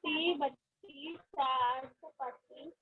30, 32, 4, 25।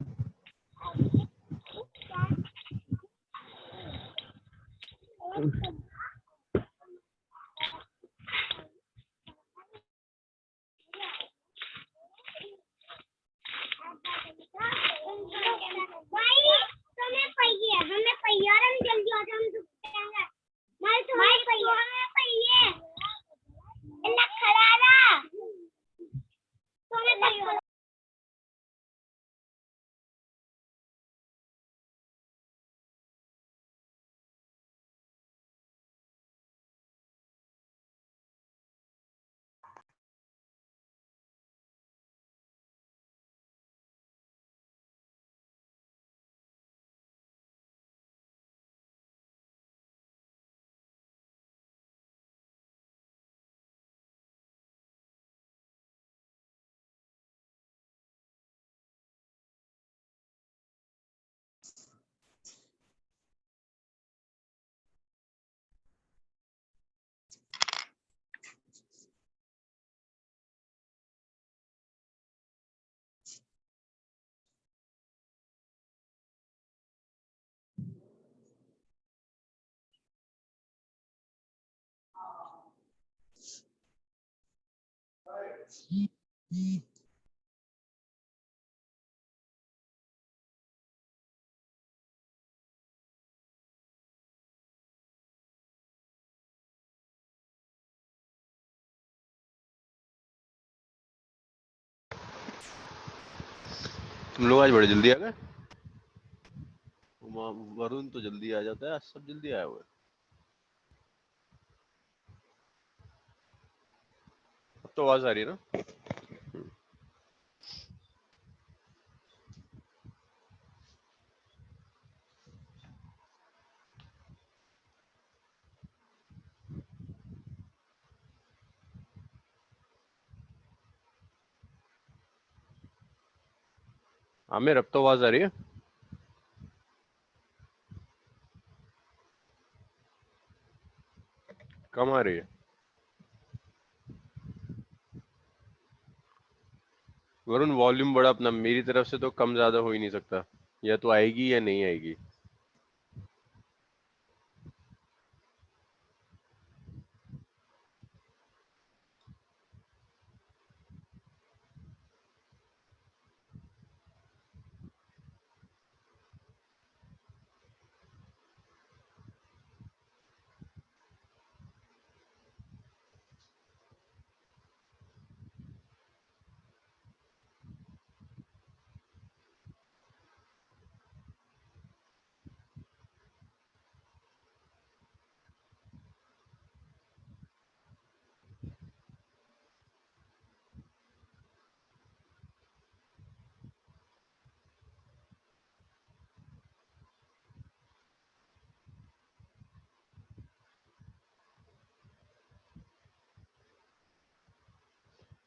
तुम लोग आज बड़े जल्दी आ गए। वरुण तो जल्दी आ जाता है, आज सब जल्दी आए हुए। अब तो आवाज आ रही है ना। आमिर अब तो आवाज आ रही है। कम आ रही है। वरुण वॉल्यूम बड़ा अपना, मेरी तरफ से तो कम ज्यादा हो ही नहीं सकता, या तो आएगी या नहीं आएगी।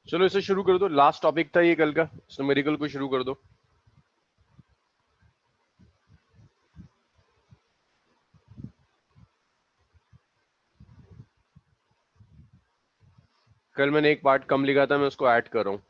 चलो इसे शुरू कर दो, लास्ट टॉपिक था ये कल का, न्यूमेरिकल को शुरू कर दो। कल मैंने एक पार्ट कम लिखा था, मैं उसको ऐड कर रहा हूँ।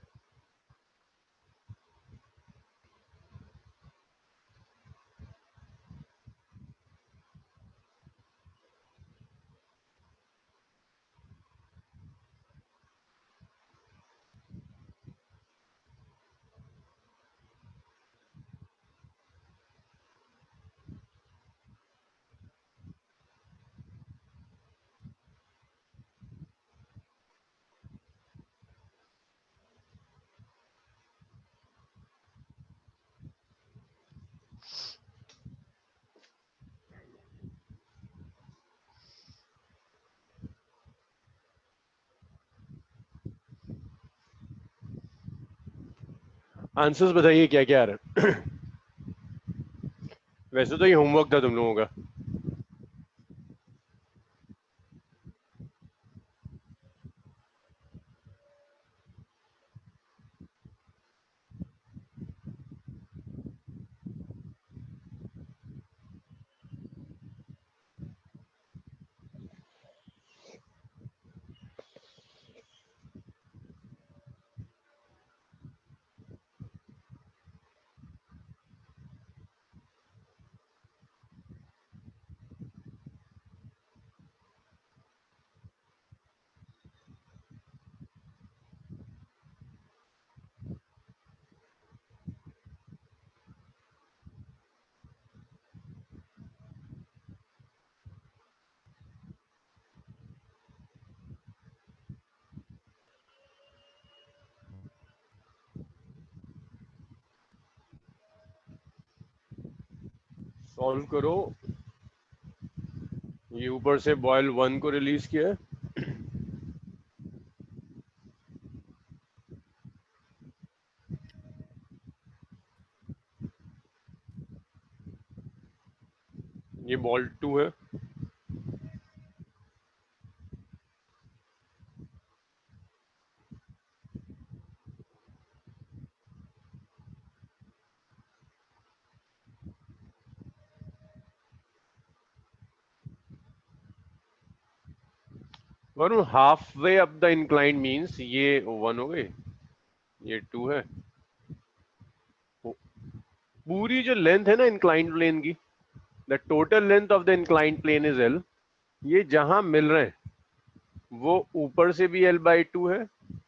आंसर्स बताइए क्या क्या आ रहा है। वैसे तो ये होमवर्क था तुम लोगों का। सॉल्व करो। ये ऊपर से बॉयल 1 को रिलीज किया है, ये बॉयल 2 है। Varun half way up the inclined means ये 1 हो गई, ये 2 है। पूरी जो लेंथ है ना इंक्लाइंड प्लेन की, the total length of the inclined plane is L. ये जहां मिल रहे हैं वो ऊपर से भी एल बाई टू है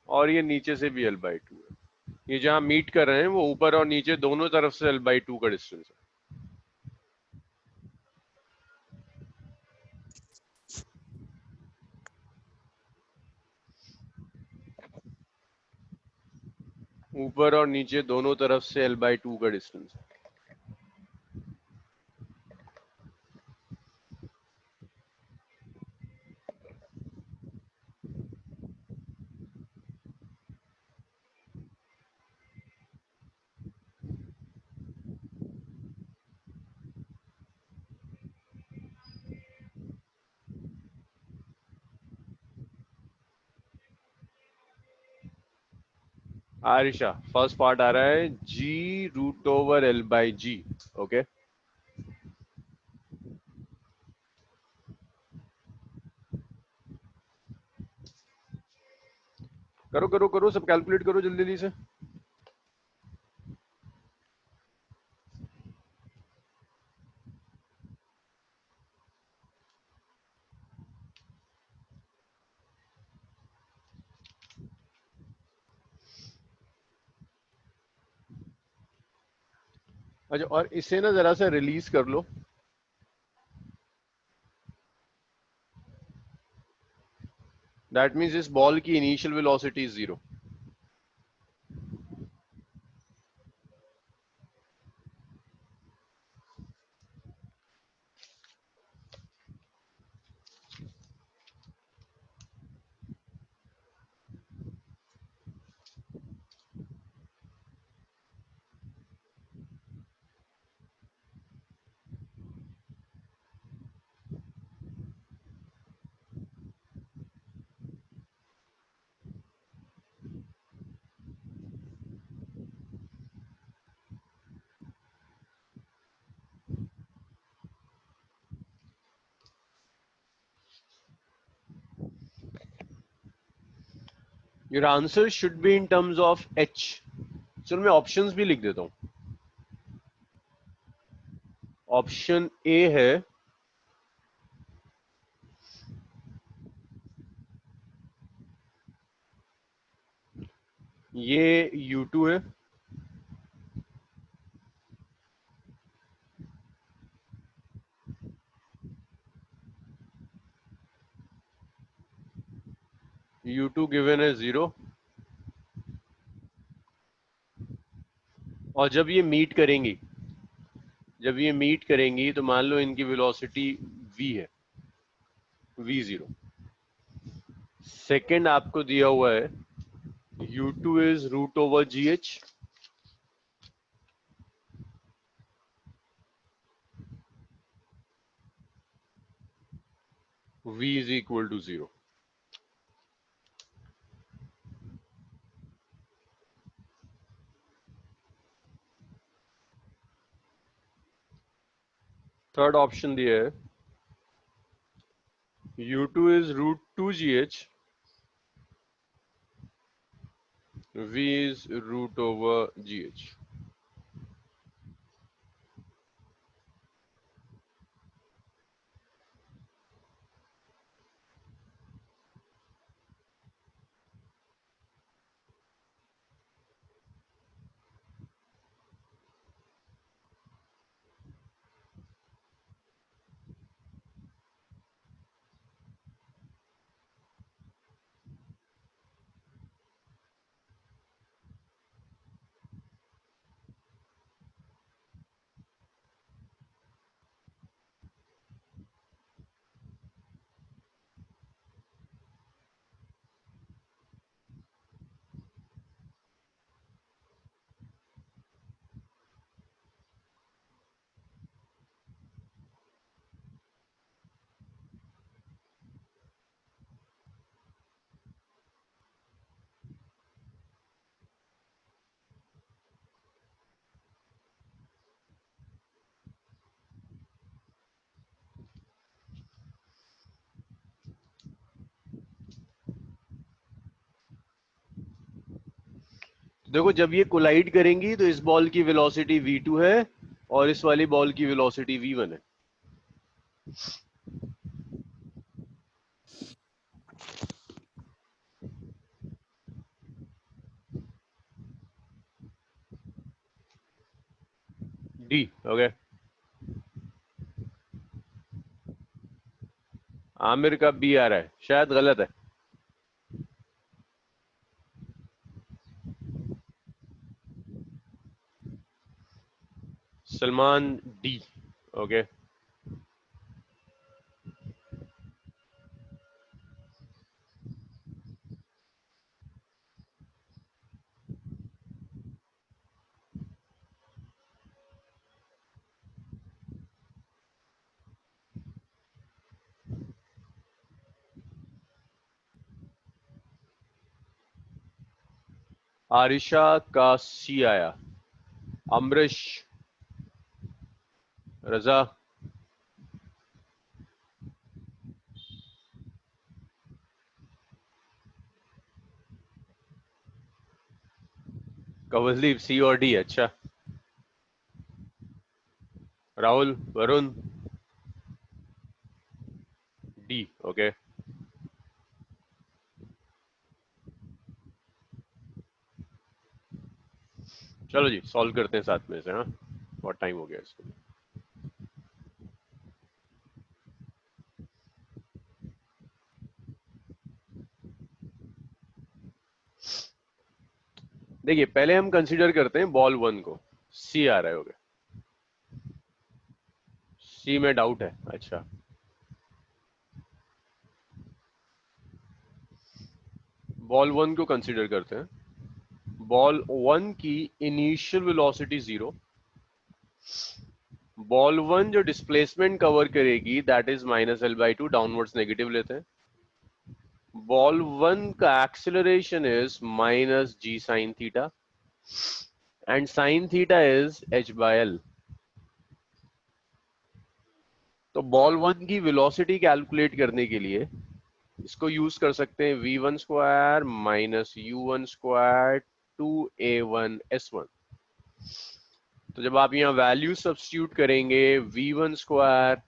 और ये नीचे से भी एल बाई टू है। ये जहां मीट कर रहे हैं वो ऊपर और नीचे दोनों तरफ से एल बाई टू का डिस्टेंस है। ऊपर और नीचे दोनों तरफ से एल बाई टू का डिस्टेंस है। आरिशा फर्स्ट पार्ट आ रहा है g root over L by g. Okay, करो करो करो, सब कैलकुलेट करो जल्दी जल्दी से। अच्छा, और इसे ना जरा सा रिलीज कर लो। दैट मीन्स इस बॉल की initial velocity is 0। Your answer should be in terms of H. चलो मैं ऑप्शंस भी लिख देता हूं। ऑप्शन ए है ये U2 है, U2 गिवन है 0। और जब ये मीट करेंगी तो मान लो इनकी वेलोसिटी v है, v0। सेकंड आपको दिया हुआ है U2 is root over G H, v is equal to 0। Third option दिया है U2 is root two G H, v is root over G H. देखो जब ये कोलाइड करेंगी तो इस बॉल की वेलोसिटी v2 है और इस वाली बॉल की वेलोसिटी v1 है। D okay. आमिर का बी आ रहा है, शायद गलत है। Salman D okay. आरिशा का सी आया। अमरीश, रजा, कवलदीप सी और डी। अच्छा, राहुल, वरुण डी ओके। चलो जी सॉल्व करते हैं साथ में से। हाँ, बहुत टाइम हो गया इसको। देखिए पहले हम कंसीडर करते हैं बॉल वन को। सी आ रहा है ओके। सी में डाउट है। अच्छा, बॉल वन को कंसीडर करते हैं। बॉल वन की इनिशियल वेलोसिटी 0। बॉल वन जो डिस्प्लेसमेंट कवर करेगी that is -L/2, downwards negative लेते हैं। बॉल वन का acceleration is -g sin theta and sin theta is h/l। तो बॉल वन की वेलोसिटी कैलकुलेट करने के लिए इसको यूज कर सकते हैं v1 square minus u1 square 2a1 s1। तो जब आप यहाँ वैल्यू सब्स्टिट्यूट करेंगे v1 स्क्वायर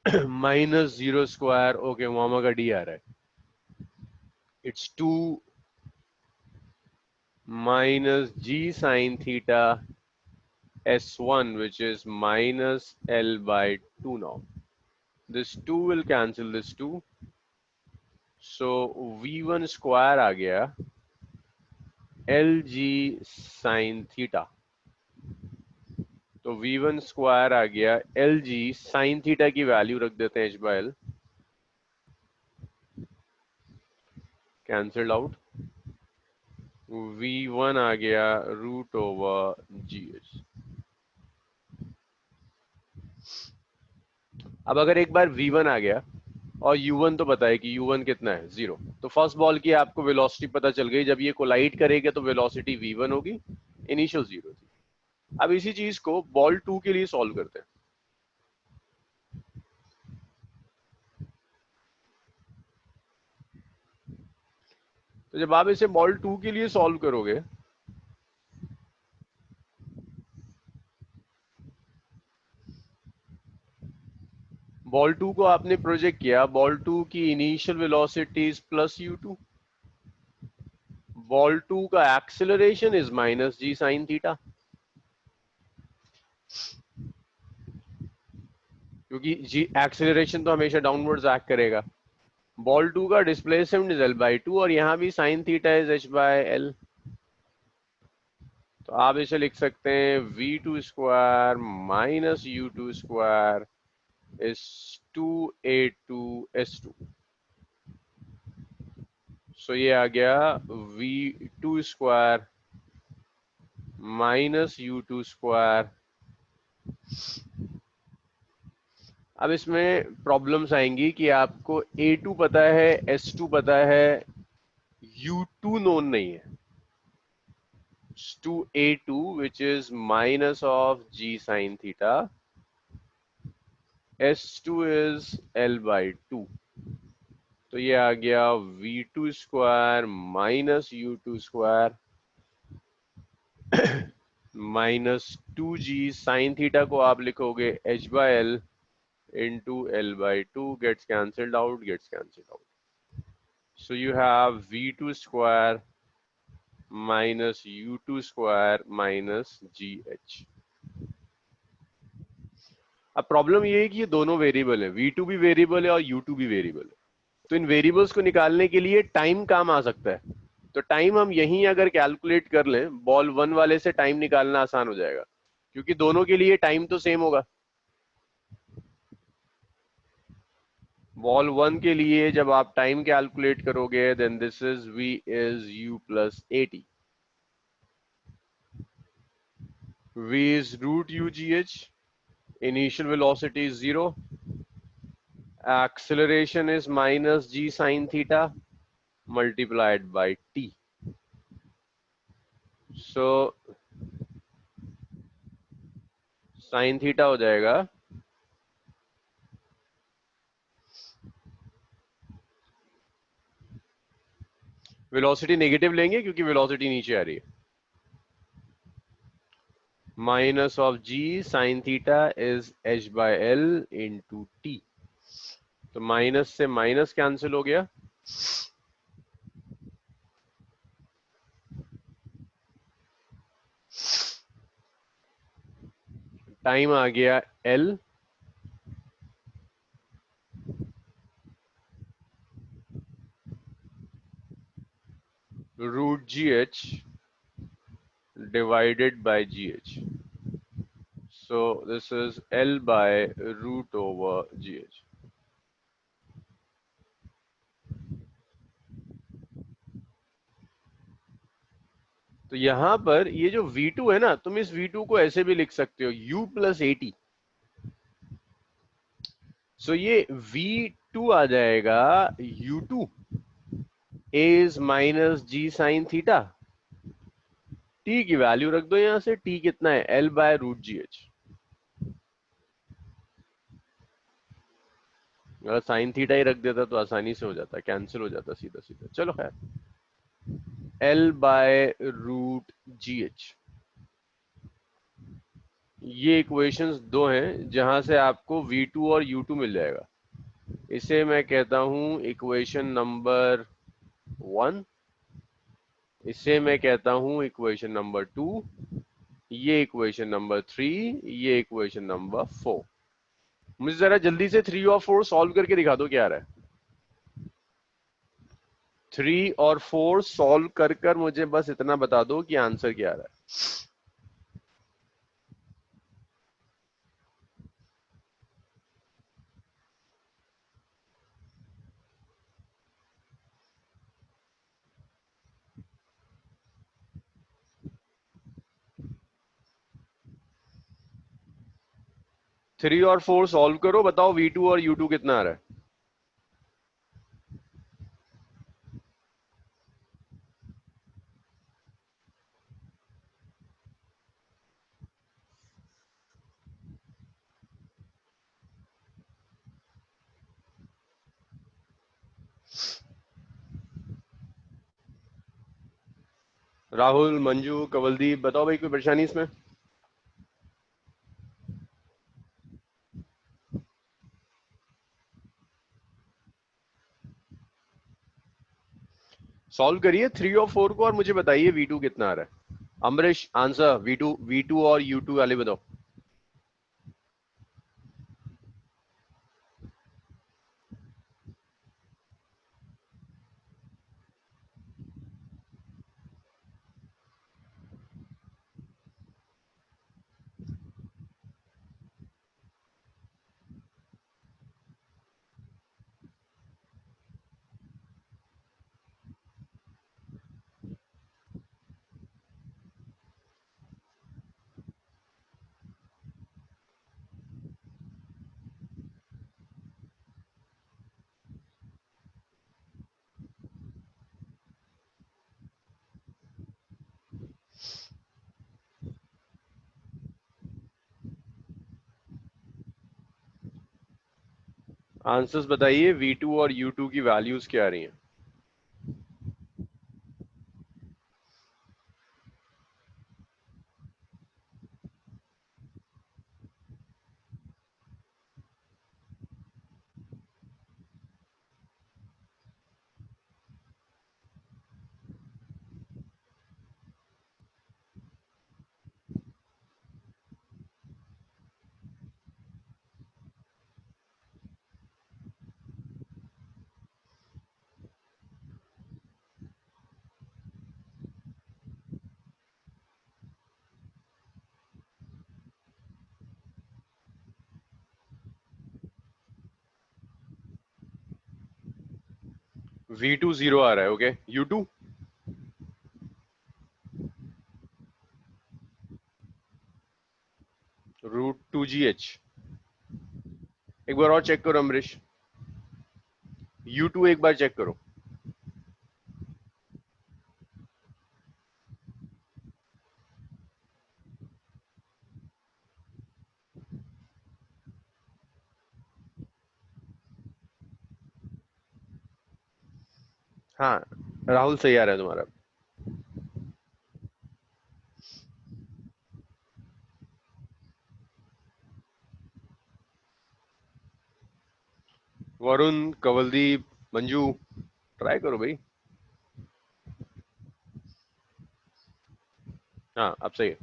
-0 स्क्वायर ओके, मामा का डी आ रहा है। It's 2 minus g sin theta s1 which is minus L/2 now. This 2 will cancel this 2. So v1 square आ गया Lg sin theta। तो v1 स्क्वायर आ गया Lg sin थीटा की value रख देते हैं h/l, कैंसल्ड आउट। v1 आ गया √/gh। अब अगर एक बार v1 आ गया और u1 तो पता है कि u1 कितना है 0, तो फर्स्ट बॉल की आपको वेलोसिटी पता चल गई। जब ये कोलाइड करेगा तो वेलोसिटी v1 होगी, इनिशियल 0 थी। अब इसी चीज को बॉल 2 के लिए सॉल्व करते हैं। तो जब आप इसे बॉल 2 के लिए सॉल्व करोगे बॉल 2 को आपने प्रोजेक्ट किया, बॉल 2 की initial velocity is +u2, ball 2 का acceleration is -g sin theta, क्योंकि जी एक्सेलरेशन तो हमेशा डाउनवर्ड्स एक्ट करेगा। बॉल 2 का डिस्प्लेसमेंट इज L/2 और यहां भी sin थीटा इज h/l। तो आप इसे लिख सकते हैं v2 square minus u2 square is 2a2s2। सो ये आ गया v2 square minus u2 square. अब इसमें प्रॉब्लम्स आएंगी कि आपको a2 पता है, s2 पता है, u2 नोन नहीं है। 2a2 which is minus of g sin theta, s2 is L/2। तो ये आ गया v2 square minus u2 square minus 2g sign theta को आप लिखोगे h/l into l/2 gets cancelled out. So you have v2 square minus u2 square minus gh. अब problem ये है कि ये दोनों वेरिएबल है, v2 भी वेरिएबल है और u2 भी वेरिएबल है, तो इन वेरिएबल्स को निकालने के लिए टाइम काम आ सकता है। तो टाइम हम यहीं अगर कैलकुलेट कर लें, बॉल 1 वाले से टाइम निकालना आसान हो जाएगा, क्योंकि दोनों के लिए टाइम तो सेम होगा। बॉल 1 के लिए जब आप टाइम कैलकुलेट करोगे, then this is v is u plus 80, v is root ugh, initial velocity is 0, acceleration is minus g sin theta multiplied by t. So sin theta हो जाएगा velocity negative लेंगे क्योंकि velocity नीचे आ रही है, minus of G sine theta is h/l into T. तो minus से माइनस कैंसिल हो गया, टाइम आ गया l, root G H divided by G H, so this is l by root over G H. तो यहां पर ये जो v2 है ना, तुम इस v2 को ऐसे भी लिख सकते हो u plus 80, सो ये v2 आ जाएगा u2 is minus G sine theta, t की वैल्यू रख दो यहां से, t कितना है l by root G H. अगर साइन थीटा ही रख देता तो आसानी से हो जाता, कैंसिल हो जाता सीधा सीधा। चलो खैर, l by root G H, ये इक्वेशंस दो हैं जहां से आपको v2 और u2 मिल जाएगा। इसे मैं कहता हूं इक्वेशन नंबर 1, इसे मैं कहता हूं इक्वेशन नंबर 2, ये इक्वेशन नंबर 3, ये इक्वेशन नंबर 4। मुझे जरा जल्दी से 3 और 4 सॉल्व करके दिखा दो क्या आ रहा है। 3 और 4 सॉल्व कर कर मुझे बस इतना बता दो कि आंसर क्या आ रहा है। 3 और 4 सॉल्व करो, बताओ v2 और u2 कितना आ रहा है। राहुल, मंजू, कवलदीप, बताओ भाई कोई परेशानी इसमें। सॉल्व करिए 3 और 4 को और मुझे बताइए v2 कितना आ रहा है। अमरीश आंसर v2 और u2 वाले बताओ। आंसर्स बताइए, v2 और u2 की वैल्यूज क्या आ रही हैं। V2 0 आ रहा है, ओके। U2 √2GH। एक बार और चेक करो अमरीश, U2 एक बार चेक करो। हाँ, राहुल सही आ रहा है तुम्हारा। वरुण, कवलदीप, मंजू, ट्राई करो भाई। हाँ, अब सही है।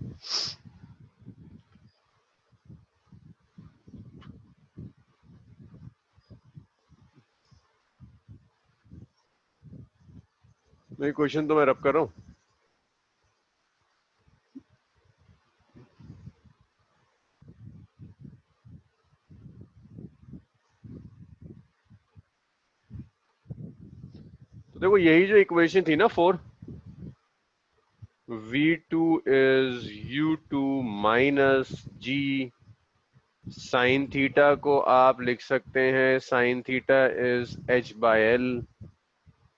मेरी क्वेश्चन तो मैं रब कर रहा हूँ। तो देखो यही जो इक्वेशन थी ना 4, V2 is U2 minus G sine theta को आप लिख सकते हैं sine theta is H/L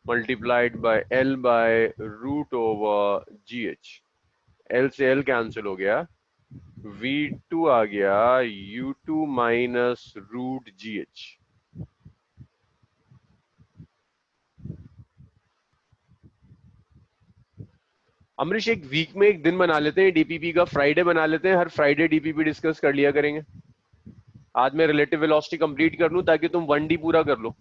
multiplied by L by √/GH। L से L कैंसिल हो गया, V2 आ गया U2 माइनस √GH। अमरीश एक वीक में एक दिन बना लेते हैं डीपीपी का, फ्राइडे बना लेते हैं, हर फ्राइडे डीपीपी डिस्कस कर लिया करेंगे। आज मैं रिलेटिव वेलोसिटी कंप्लीट कर लूं ताकि तुम 1D पूरा कर लो।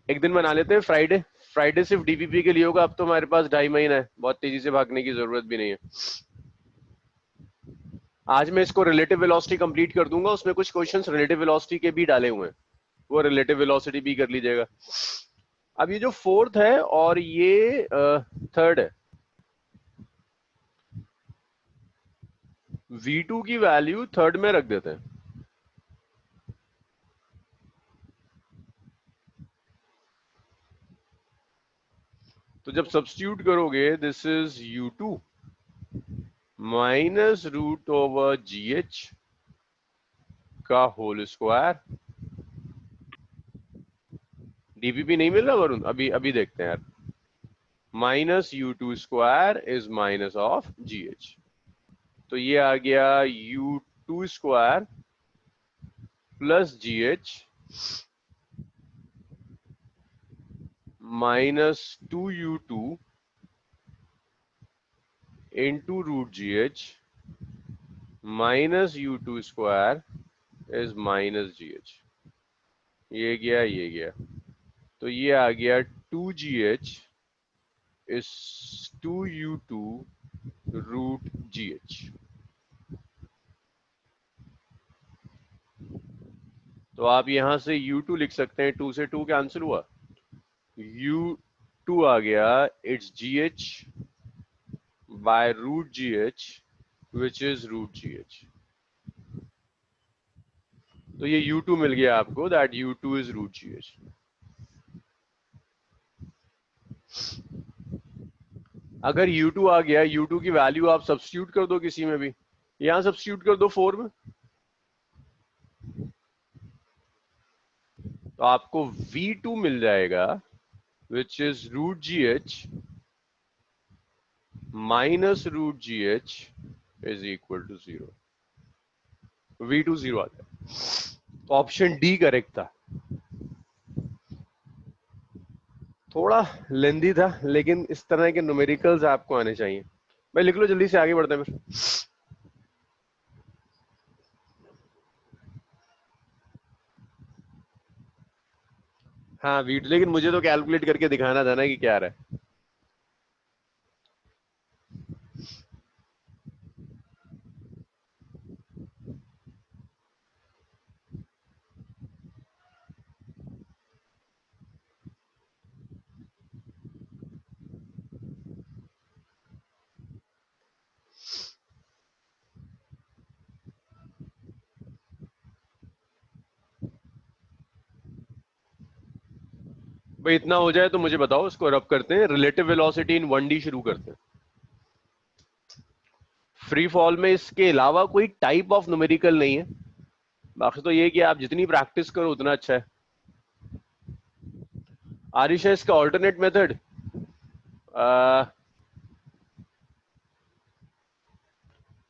एक दिन बना लेते हैं फ्राइडे, फ्राइडे सिर्फ डीपीपी के लिए होगा। अब तो हमारे पास 2.5 महीना है, बहुत तेजी से भागने की जरूरत भी नहीं है। आज मैं इसको रिलेटिव वेलोसिटी कंप्लीट कर दूंगा, उसमें कुछ क्वेश्चंस रिलेटिव वेलोसिटी के भी डाले हुए हैं, वो रिलेटिव वेलोसिटी भी कर लीजिएगा। अब ये जो फोर्थ है और ये थर्ड है, V2 की वैल्यू थर्ड में रख देते हैं। तो जब सब्स्टिट्यूट करोगे, this is U2 minus √/GH का होल स्क्वायर। डीपीपी नहीं मिल रहा वरुण? अभी अभी देखते हैं यार। Minus U2 square is minus of GH, तो ये आ गया U2 square plus GH minus 2U2 into √GH minus U2 square is minus GH। ये गया, तो ये आ गया 2GH इज 2U2 √GH। तो आप यहां से U2 लिख सकते हैं, 2 से 2 कैंसिल हुआ, U2 आ गया it's GH by √GH which is √GH। तो ये U2 मिल गया आपको, दैट U2 इज √GH। अगर U2 आ गया, U2 की वैल्यू आप सब्स्टिट्यूट कर दो किसी में भी, यहां सब्स्टिट्यूट कर दो 4 में, तो आपको V2 मिल जाएगा which is √GH minus √GH is equal to 0। V2 0 आ गया। ऑप्शन डी करेक्ट था। थोड़ा लेंदी था, लेकिन इस तरह के न्यूमेरिकल्स आपको आने चाहिए। भाई लिख लो जल्दी से, आगे बढ़ते हैं फिर। हाँ वीट, लेकिन मुझे तो कैलकुलेट करके दिखाना था ना कि क्या आ रहा है। भाई इतना हो जाए तो मुझे बताओ, इसको रब करते हैं, रिलेटिव वेलोसिटी इन 1D शुरू करते हैं। फ्री फॉल में इसके अलावा कोई टाइप ऑफ न्यूमेरिकल नहीं है, बाकी तो ये कि आप जितनी प्रैक्टिस करो उतना अच्छा है। आरिश है इसका ऑल्टरनेट मेथड,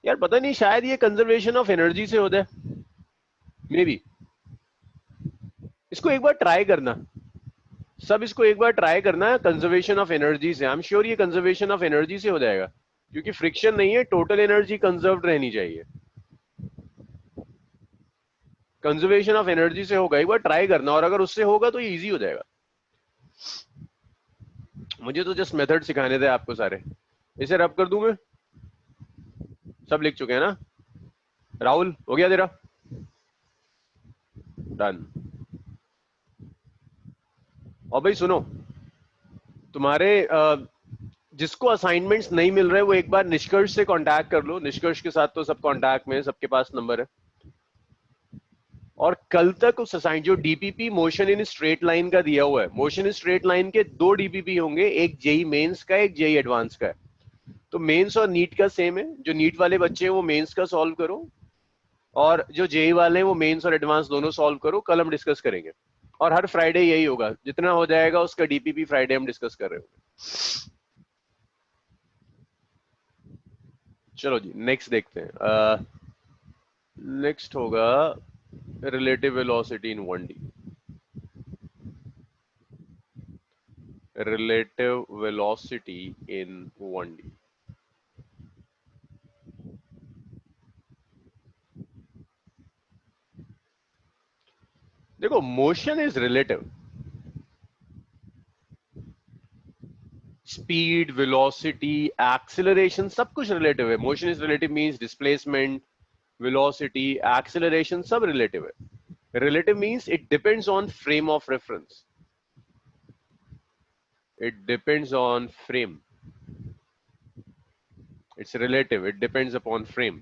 यार पता नहीं, शायद ये कंजर्वेशन ऑफ एनर्जी से होता है, मे बी। इसको एक बार ट्राई करना, सब इसको एक बार ट्राई करना है कंजर्वेशन ऑफ एनर्जी से। आई एम श्योर ये कंजर्वेशन ऑफ एनर्जी से हो जाएगा, क्योंकि फ्रिक्शन नहीं है, टोटल एनर्जी कंजर्व्ड रहनी चाहिए। कंजर्वेशन ऑफ एनर्जी से होगा, एक बार ट्राई करना, और अगर उससे होगा तो ये इजी हो जाएगा। मुझे तो जस्ट मेथड सिखाने थे आपको सारे। इसे रब कर दूं मैं? सब लिख चुके हैं ना? राहुल हो गया तेरा? डन। और भाई सुनो, तुम्हारे जिसको असाइनमेंट्स नहीं मिल रहे वो एक बार निष्कर्ष से कांटेक्ट कर लो। निष्कर्ष के साथ तो सब कांटेक्ट में है, सबके पास नंबर है। और कल तक उस असाइन जो DPP motion in straight line का दिया हुआ है, मोशन इन स्ट्रेट लाइन के 2 डीपीपी होंगे, एक जेई मेंस का, एक जेई एडवांस का है। तो मेंस और नीट का सेम है, जो नीट वाले बच्चे हैं वो मेंस का सॉल्व करो, और जो जेई वाले हैं वो मेंस और एडवांस दोनों सॉल्व करो। कल हम डिस्कस करेंगे, और हर फ्राइडे यही होगा, जितना हो जाएगा उसका डीपीपी फ्राइडे हम डिस्कस कर रहे होंगे। चलो जी नेक्स्ट देखते हैं। नेक्स्ट होगा रिलेटिव वेलोसिटी इन 1D। रिलेटिव वेलोसिटी इन 1D। देखो motion is relative, speed, velocity, acceleration सब कुछ रिलेटिव है। Motion is relative means displacement, velocity, acceleration सब रिलेटिव है। Relative means it depends on frame of reference, it depends on frame, it's relative, it depends upon frame.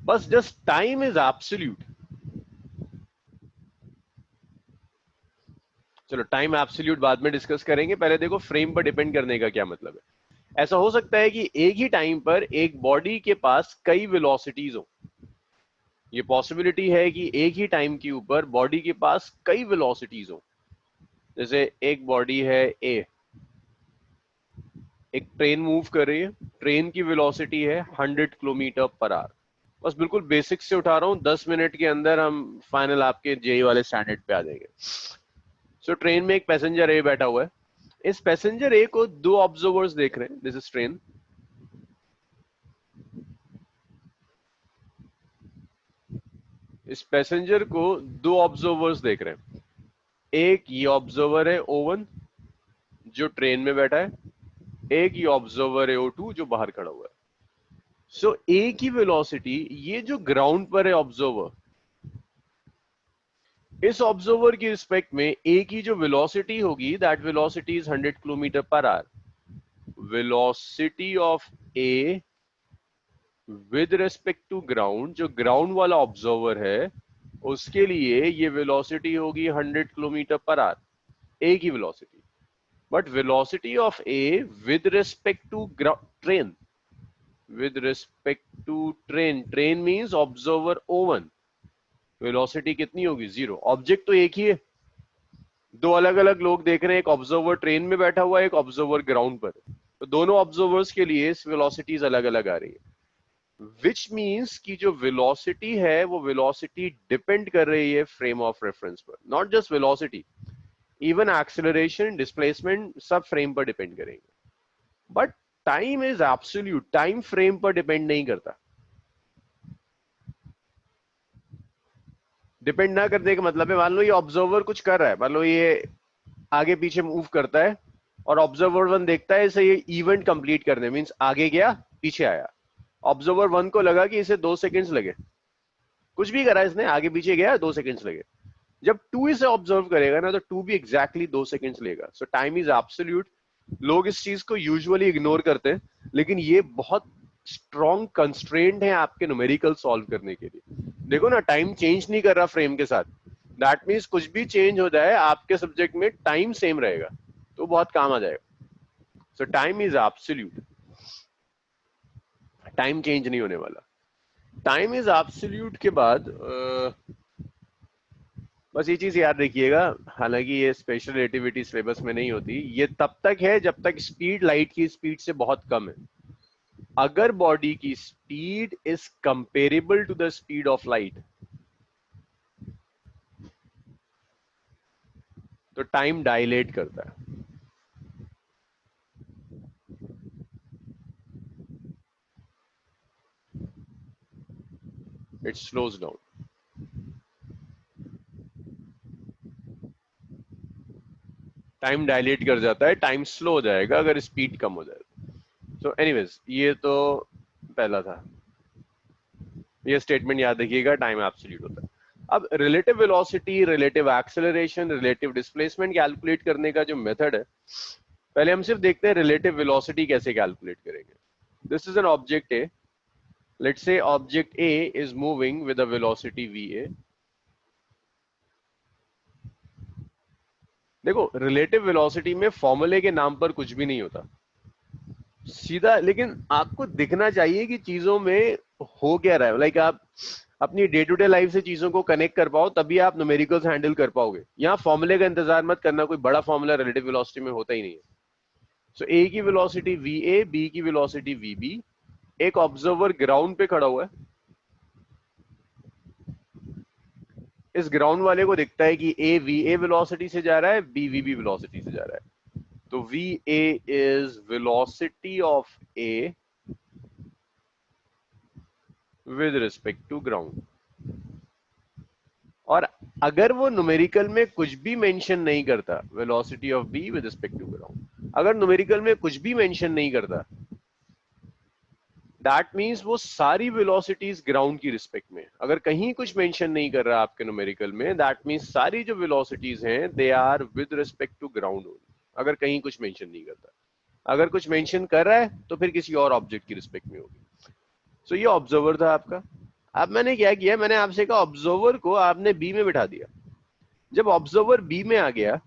बस just time is absolute। चलो time absolute बाद में discuss करेंगे, पहले देखो frame पर डिपेंड करने का क्या मतलब है। ऐसा हो सकता है कि एक ही टाइम पर एक बॉडी के पास कई वेलोसिटीज हो। ये पॉसिबिलिटी है कि एक ही टाइम के ऊपर बॉडी के पास कई वेलोसिटीज हो। जैसे एक बॉडी है ए, एक ट्रेन मूव कर रही है, ट्रेन की वेलोसिटी है 100 किलोमीटर पर आवर। बस बिल्कुल बेसिक से उठा रहा हूं, 10 मिनट के अंदर हम फाइनल आपके जेई वाले स्टैंडर्ड पे आ जाएंगे। सो ट्रेन में एक पैसेंजर ए बैठा हुआ है, इस पैसेंजर ए को 2 ऑब्जर्वर्स देख रहे हैं। This is train. इस पैसेंजर को 2 ऑब्जर्वर्स देख रहे हैं। एक ये ऑब्जर्वर है O1 जो ट्रेन में बैठा है, एक ये ऑब्जर्वर है O2 जो बाहर खड़ा हुआ है। सो ए की वेलोसिटी, ये जो ग्राउंड पर है ऑब्जर्वर, इस ऑब्जर्वर की रिस्पेक्ट में ए की जो वेलोसिटी होगी, that velocity is 100 kilometre per hour. Velocity of A with respect to ground, जो ग्राउंड वाला ऑब्जर्वर है उसके लिए ये वेलोसिटी होगी 100 किलोमीटर पर आवर, ए की velocity. But velocity of A with respect to train, with respect to train means observer O1, velocity कितनी होगी? 0। ऑब्जेक्ट तो एक ही है, 2 अलग अलग लोग देख रहे हैं, एक ऑब्जर्वर ट्रेन में बैठा हुआ है, एक ऑब्जर्वर ग्राउंड पर है। तो दोनों ऑब्जर्वर्स के लिए वेलोसिटीज अलग अलग आ रही है, विच मीन्स कि जो वेलोसिटी है वो वेलोसिटी डिपेंड कर रही है फ्रेम ऑफ रेफरेंस पर। Not just velocity, even acceleration, displacement सब फ्रेम पर डिपेंड करेंगे। But time is absolute, time frame पर डिपेंड नहीं करता। डिपेंड ना करने का मतलब है, मान लो ये ऑब्जर्वर कुछ कर रहा है, मान लो ये आगे पीछे मूव करता है और ऑब्जर्वर 1 देखता है इसे ये इवेंट कंप्लीट करने, मींस आगे गया पीछे आया। ऑब्जर्वर 1 को लगा कि इसे 2 सेकंड्स लगे, कुछ भी करा इसने, आगे पीछे गया 2 सेकंड्स लगे। जब 2 इसे ऑब्जर्व करेगा ना तो 2 भी एग्जैक्टली 2 सेकंड्स लेगा। सो टाइम इज एब्सोल्यूट। लोग इस चीज को यूजुअली इग्नोर करते हैं, लेकिन ये बहुत स्ट्रॉन्ग कंस्ट्रेंट है आपके न्यूमेरिकल सॉल्व करने के लिए। देखो ना, टाइम चेंज नहीं कर रहा फ्रेम के साथ, दैट मीन्स कुछ भी चेंज हो जाए आपके सब्जेक्ट में टाइम सेम रहेगा, तो बहुत काम आ जाएगा। सो time is absolute, time change नहीं होने वाला। टाइम इज एब्सोल्यूट के बाद बस ये चीज याद रखिएगा, हालांकि ये स्पेशल रिलेटिविटी सिलेबस में नहीं होती, ये तब तक है जब तक स्पीड लाइट की स्पीड से बहुत कम है। अगर बॉडी की speed is comparable to the speed of light तो टाइम डायलेट करता है, it slows down. Time dilate कर जाता है, टाइम स्लो हो जाएगा अगर स्पीड कम हो जाए। सो एनीवेज ये तो पहला था, ये स्टेटमेंट याद रखिएगा, टाइम एब्सोल्यूट होता है। अब relative velocity, relative acceleration, relative displacement calculate करने का जो मेथड है, पहले हम सिर्फ देखते हैं रिलेटिव वेलोसिटी कैसे कैलकुलेट करेंगे। This is an object A, let's say object A is moving with a velocity va। देखो रिलेटिव वेलोसिटी में फॉर्मूले के नाम पर कुछ भी नहीं होता सीधा, लेकिन आपको दिखना चाहिए कि चीजों में हो क्या रहा है। लाइक आप अपनी डे टू डे लाइफ से चीजों को कनेक्ट कर पाओ, तभी आप न्यूमेरिकल्स हैंडल कर पाओगे। यहाँ फॉर्मूले का इंतजार मत करना, कोई बड़ा फॉर्मूला रिलेटिव वेलोसिटी में होता ही नहीं है। सो ए की वेलोसिटी va, बी की वेलोसिटी vb, एक ऑब्जर्वर ग्राउंड पे खड़ा हुआ है, इस ग्राउंड वाले को दिखता है कि ए va वेलोसिटी से जा रहा है, बी vb वेलोसिटी से जा रहा है। तो va is velocity of A with respect to ground. और अगर वो न्यूमेरिकल में कुछ भी मेंशन नहीं करता, velocity of B with respect to ground, अगर न्यूमेरिकल में कुछ भी मेंशन नहीं करता, दैट मींस वो सारी वेलोसिटीज ग्राउंड की रिस्पेक्ट में। अगर कहीं कुछ मेंशन नहीं कर रहा आपके न्यूमेरिकल में, दैट मींस सारी जो वेलोसिटीज हैं they are with respect to ground only, अगर कहीं कुछ मेंशन नहीं करता। अगर कुछ मेंशन कर रहा है तो फिर किसी और ऑब्जेक्ट की रिस्पेक्ट में होगी। सो ये ऑब्जर्वर था आपका। अब मैंने क्या किया, मैंने आपसे कहा ऑब्जर्वर को आपने बी में बिठा दिया। जब ऑब्जर्वर बी में आ गया,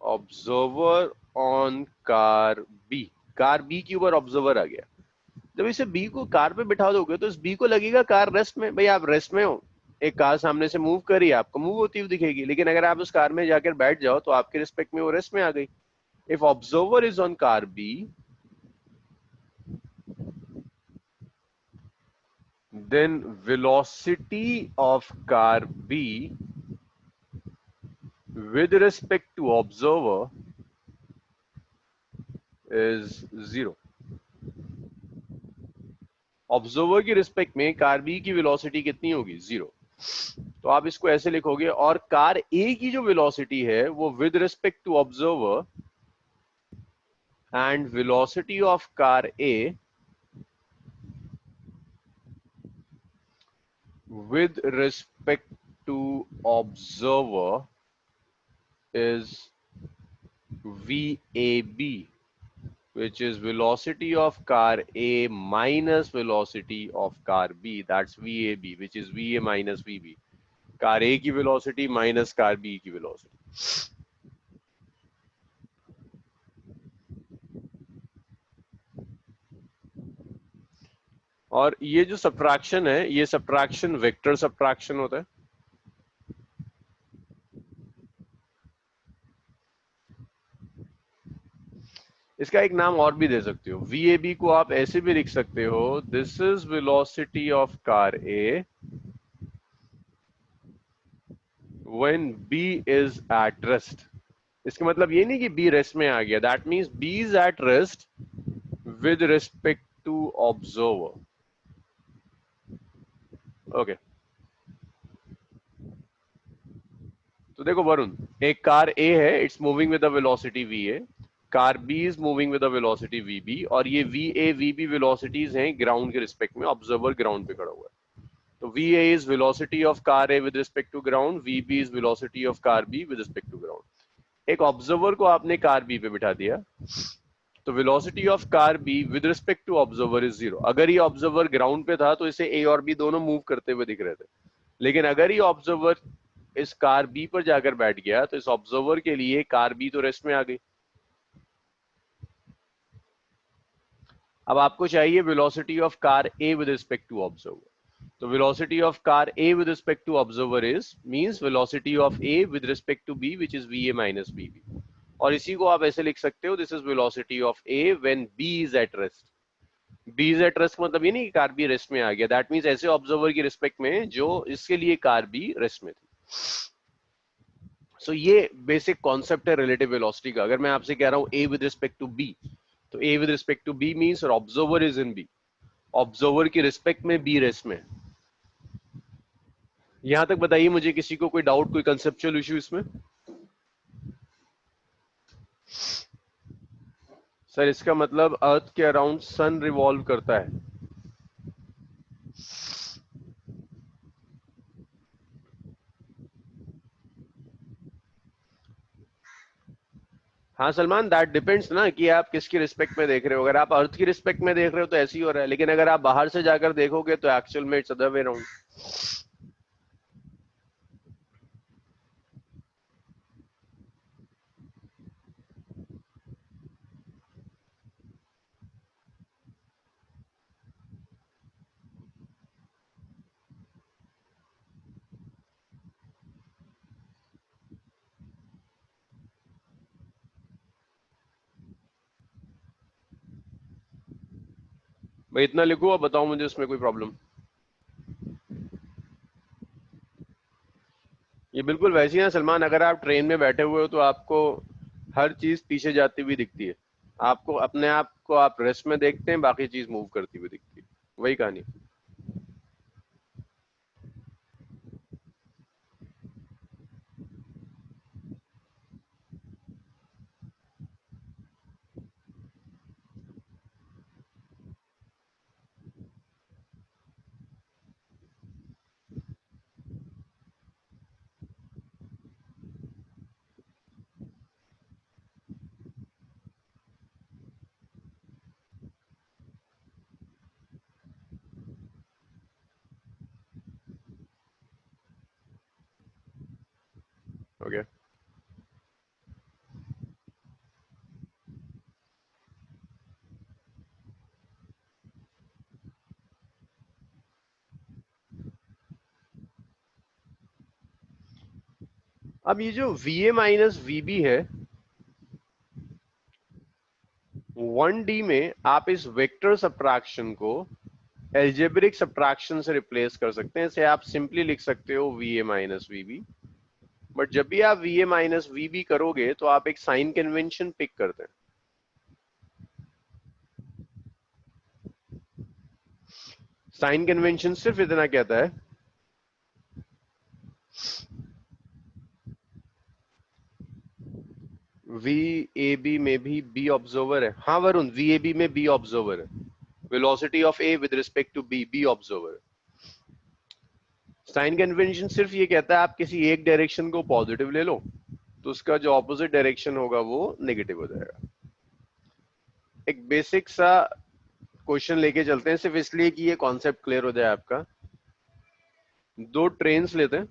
observer on car B, car B के ऊपर ऑब्जर्वर आ गया। जब इसे बी को कार पे बिठा दोगे तो इस बी को लगेगा कार रेस्ट में। भाई आप रेस्ट में हो, एक कार सामने से मूव करी, आपको मूव होती हुई दिखेगी, लेकिन अगर आप उस कार में जाकर बैठ जाओ तो आपके रिस्पेक्ट में वो रेस्ट में आ गई। If observer is on car B, then velocity of car B with respect to observer is 0। Observer की रिस्पेक्ट में कार बी की वेलोसिटी कितनी होगी, 0। तो आप इसको ऐसे लिखोगे, और कार ए की जो वेलोसिटी है वो with respect to observer and velocity of car A with respect to observer is VAB, which is velocity of car A minus velocity of car B. That's VAB, which is VA minus VB. Car A की velocity minus car B की velocity. और ये जो subtraction है, ये subtraction vector subtraction होता है। इसका एक नाम और भी दे सकते हो, VAB को आप ऐसे भी लिख सकते हो, this is velocity of car A when B is at rest. इसका मतलब ये नहीं कि B रेस्ट में आ गया, that means B is at rest with respect to observer. Okay, तो देखो वरुण, एक कार A है, it's moving with a velocity VA, car B is moving with a velocity VB, और ये VA VB वेलोसिटीज हैं ग्राउंड के respect में, observer ground पे खड़ा हुआ है। तो VA is velocity of car A with respect to ground, VB is velocity of car B with respect to ground. एक ऑब्जर्वर को आपने कार B पे बिठा दिया, तो velocity of car B with respect to observer is 0। अगर ये observer ground पे था तो इसे A और B दोनों मूव करते हुए दिख रहे थे, लेकिन अगर ये ऑब्जर्वर इस कार बी पर जाकर बैठ गया तो इस ऑब्जर्वर के लिए कार बी तो रेस्ट में आ गई। अब आपको चाहिए velocity of car A with respect to observer. तो velocity of car A with respect to observer is means velocity of A with respect to B which is V A minus B B. और इसी को आप ऐसे लिख सकते हो, this is velocity of A when B is at rest. B is at rest मतलब ये नहीं कि कार बी रेस्ट में आ गया, दैट मींस ऐसे ऑब्जर्वर की रिस्पेक्ट में जो इसके लिए कार बी रेस्ट में थी। सो ये बेसिक कॉन्सेप्ट है रिलेटिव वेलोसिटी का। अगर मैं आपसे कह रहा हूं A with respect to B, तो A with respect to B means observer is in B, observer की रिस्पेक्ट में बी रेस्ट में। यहां तक बताइए मुझे किसी को कोई डाउट, कोई कंसेप्चुअल इश्यू इसमें? सर इसका मतलब अर्थ के अराउंड सन रिवॉल्व करता है। हाँ सलमान, दैट डिपेंड्स ना कि आप किसकी रिस्पेक्ट में देख रहे हो। अगर आप अर्थ की रिस्पेक्ट में देख रहे हो तो ऐसे ही हो रहा है, लेकिन अगर आप बाहर से जाकर देखोगे तो एक्चुअल में इट्स अदर वे अराउंड। भाई इतना लिखो, अब बताओ मुझे इसमें कोई प्रॉब्लम। ये बिल्कुल वैसी है सलमान, अगर आप ट्रेन में बैठे हुए हो तो आपको हर चीज पीछे जाती हुई दिखती है। आपको अपने आप को आप रेस्ट में देखते हैं, बाकी चीज मूव करती हुई दिखती है। वही कहानी। ओके। अब ये जो V A minus V B है, 1D में आप इस वेक्टर सब्ट्रैक्शन को एल्जेब्रिक सब्ट्रैक्शन से रिप्लेस कर सकते हैं। इसे आप सिंपली लिख सकते हो V A minus V B. But जब भी आप V A minus V B करोगे तो आप एक साइन कन्वेंशन पिक करते हैं। साइन कन्वेंशन सिर्फ इतना कहता है, वी ए बी में भी बी ऑब्जर्वर है। हाँ वरुण, वी ए बी में बी ऑब्जर्वर है, velocity of A with respect to B, B observer है। साइन कन्वेंशन सिर्फ ये कहता है आप किसी एक डायरेक्शन को पॉजिटिव ले लो तो उसका जो ऑपोजिट डायरेक्शन होगा वो नेगेटिव हो जाएगा। एक बेसिक सा क्वेश्चन लेके चलते हैं, सिर्फ इसलिए कि ये कॉन्सेप्ट क्लियर हो जाए आपका। दो ट्रेन्स लेते हैं,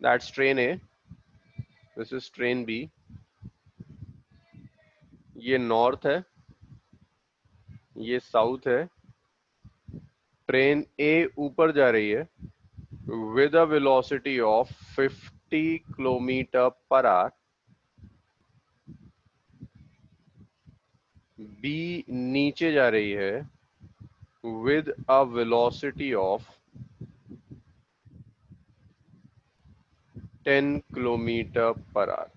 that's train A, this is train B. ये नॉर्थ है, ये साउथ है। ट्रेन ए ऊपर जा रही है with a velocity of 50 kilometre per hour. B नीचे जा रही है with a velocity of 10 kilometre per hour.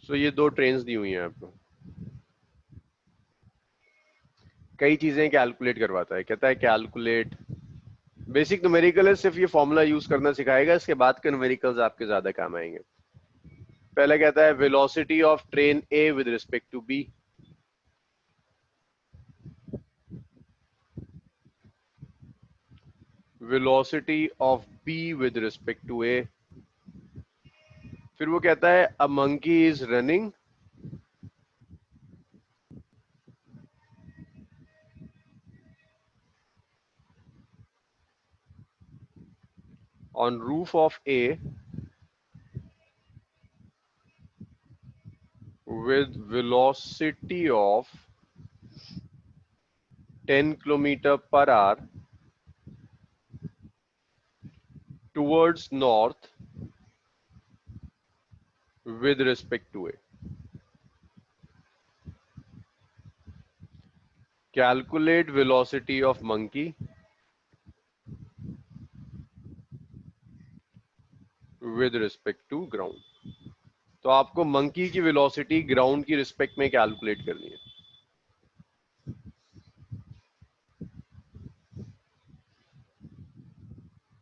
So ये दो ट्रेन्स दी हुई हैं आपको। कई चीजें कैलकुलेट करवाता है, कहता है कैलकुलेट बेसिक न्यूमेरिकल है, सिर्फ ये फॉर्मूला यूज करना सिखाएगा, इसके बाद के न्यूमेरिकल्स आपके ज्यादा काम आएंगे। पहला कहता है velocity of train A with respect to B. Velocity of B with respect to A. फिर वो कहता है a monkey is running on roof of A with velocity of 10 km/h towards north with respect to a. Calculate velocity of monkey with respect to ground. तो आपको monkey की velocity ground की respect में calculate करनी है।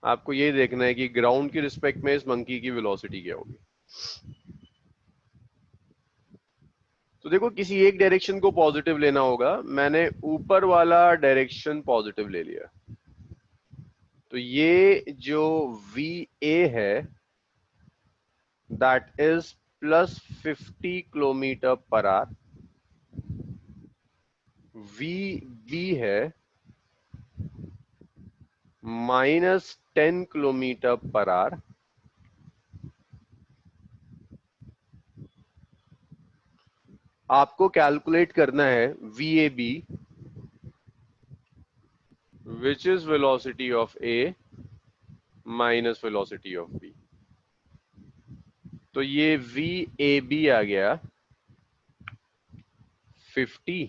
आपको ये देखना है कि ग्राउंड की रिस्पेक्ट में इस मंकी की वेलोसिटी क्या होगी। तो देखो किसी एक डायरेक्शन को पॉजिटिव लेना होगा, मैंने ऊपर वाला डायरेक्शन पॉजिटिव ले लिया, तो ये जो वी ए है that is plus 50 km/h, V B है -10 km/h। आपको कैलकुलेट करना है V A B which is velocity of A minus velocity of B. तो ये वी ए बी आ गया 50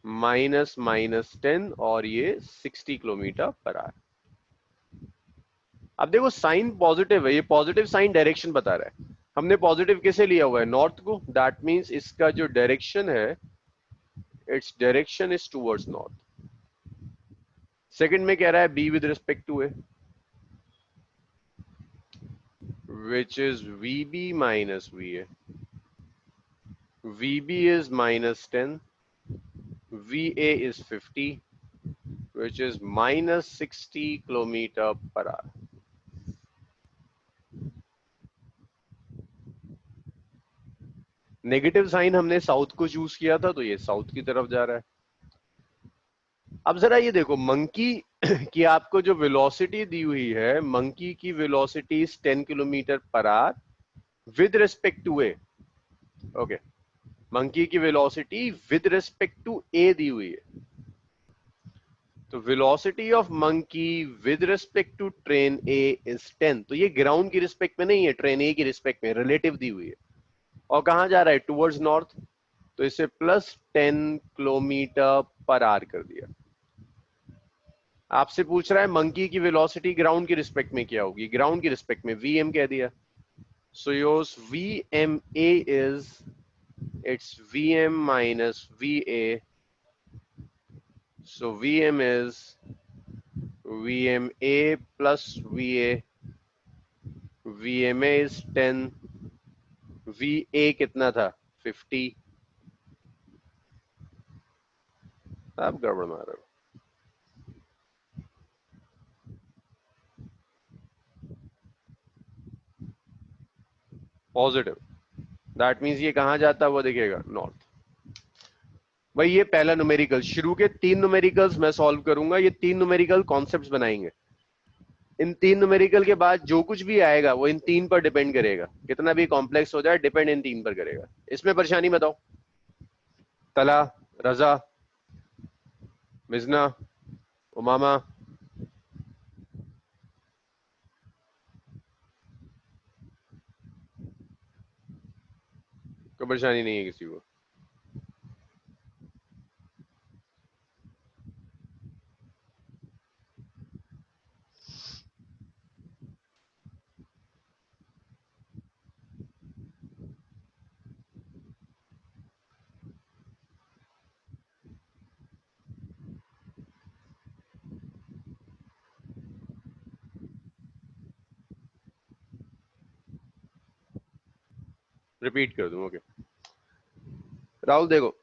माइनस -10 और ये 60 km/h। अब देखो साइन पॉजिटिव है, ये पॉजिटिव साइन डायरेक्शन बता रहा है। हमने पॉजिटिव किसे लिया हुआ है, नॉर्थ को, दैट मींस इसका जो डायरेक्शन है it's direction is towards north. Second में कह रहा है B with respect to A which is V B minus V A. V B is -10, V A is 50 which is -60 km/h। Negative sign हमने south को चूज किया था, तो ये साउथ की तरफ जा रहा है। अब जरा ये देखो मंकी की आपको जो वेलोसिटी दी हुई है, मंकी की velocity 10 km/h with respect to A. Okay, monkey की velocity with respect to A दी हुई है, तो velocity of monkey with respect to train A is 10। तो ये ग्राउंड की रिस्पेक्ट में नहीं है, ट्रेन ए की रिस्पेक्ट में रिलेटिव दी हुई है। और कहां जा रहा है, टुवर्ड्स नॉर्थ, तो इसे +10 km/h कर दिया। आपसे पूछ रहा है मंकी की वेलोसिटी ग्राउंड की रिस्पेक्ट में क्या होगी, ग्राउंड की रिस्पेक्ट में वी एम कह दिया। So yours V M A is it's V M minus V A, so V M is V M A plus V A. V M A is 10, V A कितना था 50। आप गड़बड़ मार रहे हो। पॉजिटिव, दैट मीन्स ये कहां जाता है वो दिखेगा, नॉर्थ। भाई ये पहला न्यूमेरिकल, शुरू के 3 न्यूमेरिकल्स मैं सॉल्व करूंगा, ये 3 न्यूमेरिकल कॉन्सेप्ट्स बनाएंगे। इन 3 न्यूमेरिकल के बाद जो कुछ भी आएगा वो इन 3 पर डिपेंड करेगा, कितना भी कॉम्प्लेक्स हो जाए डिपेंड इन 3 पर करेगा। इसमें परेशानी बताओ, तला, रजा, मिजना, उमामा। कोई परेशानी नहीं है किसी को। रिपीट कर दूं, ओके। राहुल देखो,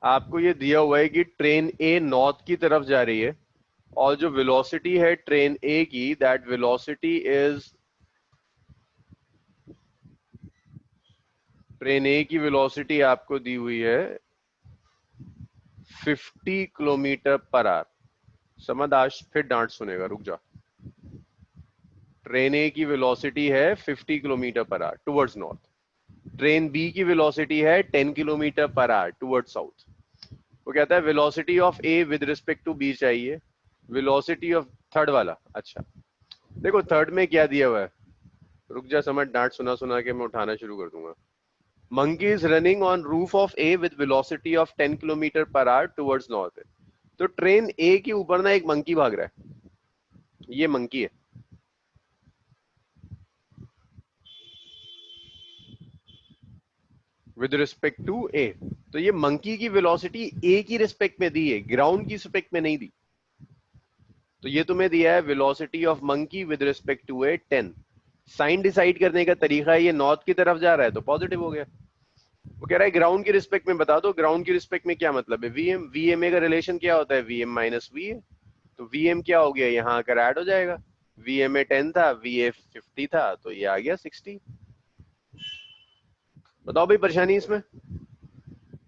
आपको ये दिया हुआ है कि ट्रेन ए नॉर्थ की तरफ जा रही है और जो वेलोसिटी है ट्रेन ए की, दैट वेलोसिटी इज, ट्रेन ए की वेलोसिटी आपको दी हुई है 50 किलोमीटर पर आवर। समझ, आज फिर डांट सुनेगा, रुक जा। ट्रेन ए की वेलोसिटी है 50 kilometre per hour towards north, train B की वेलोसिटी है 10 kilometre per hour towards south. वो कहता है velocity of A with respect to B चाहिए, वेलोसिटी ऑफ थर्ड वाला। अच्छा देखो थर्ड में क्या दिया हुआ है, रुक जा, समझ, डांट सुना सुना के मैं उठाना शुरू कर दूंगा। Monkey is running on roof of A with velocity of 10 kilometre per hour towards north. तो ट्रेन ए के ऊपर ना एक मंकी भाग रहा है, ये मंकी है। विद रिस्पेक्ट टू ए, तो ये मंकी की वेलोसिटी ए की रिस्पेक्ट में दी है, ग्राउंड की रिस्पेक्ट में नहीं दी। तो ये तुम्हें दिया है velocity of monkey with respect to A 10। Sign decide करने का तरीका है, ये नॉर्थ की तरफ जा रहा है तो पॉजिटिव हो गया। वो कह रहा है ग्राउंड की रिस्पेक्ट में बता दो, ग्राउंड की रिस्पेक्ट में क्या मतलब है, वीएम, वीएमए का रिलेशन क्या होता है, वीएम माइनस वी है। तो वीएम क्या हो गया, यहाँ आकर ऐड हो जाएगा, वीएमए 10 था, वीए 50 था, तो ये आ गया 60। बताओ भाई परेशानी इसमें,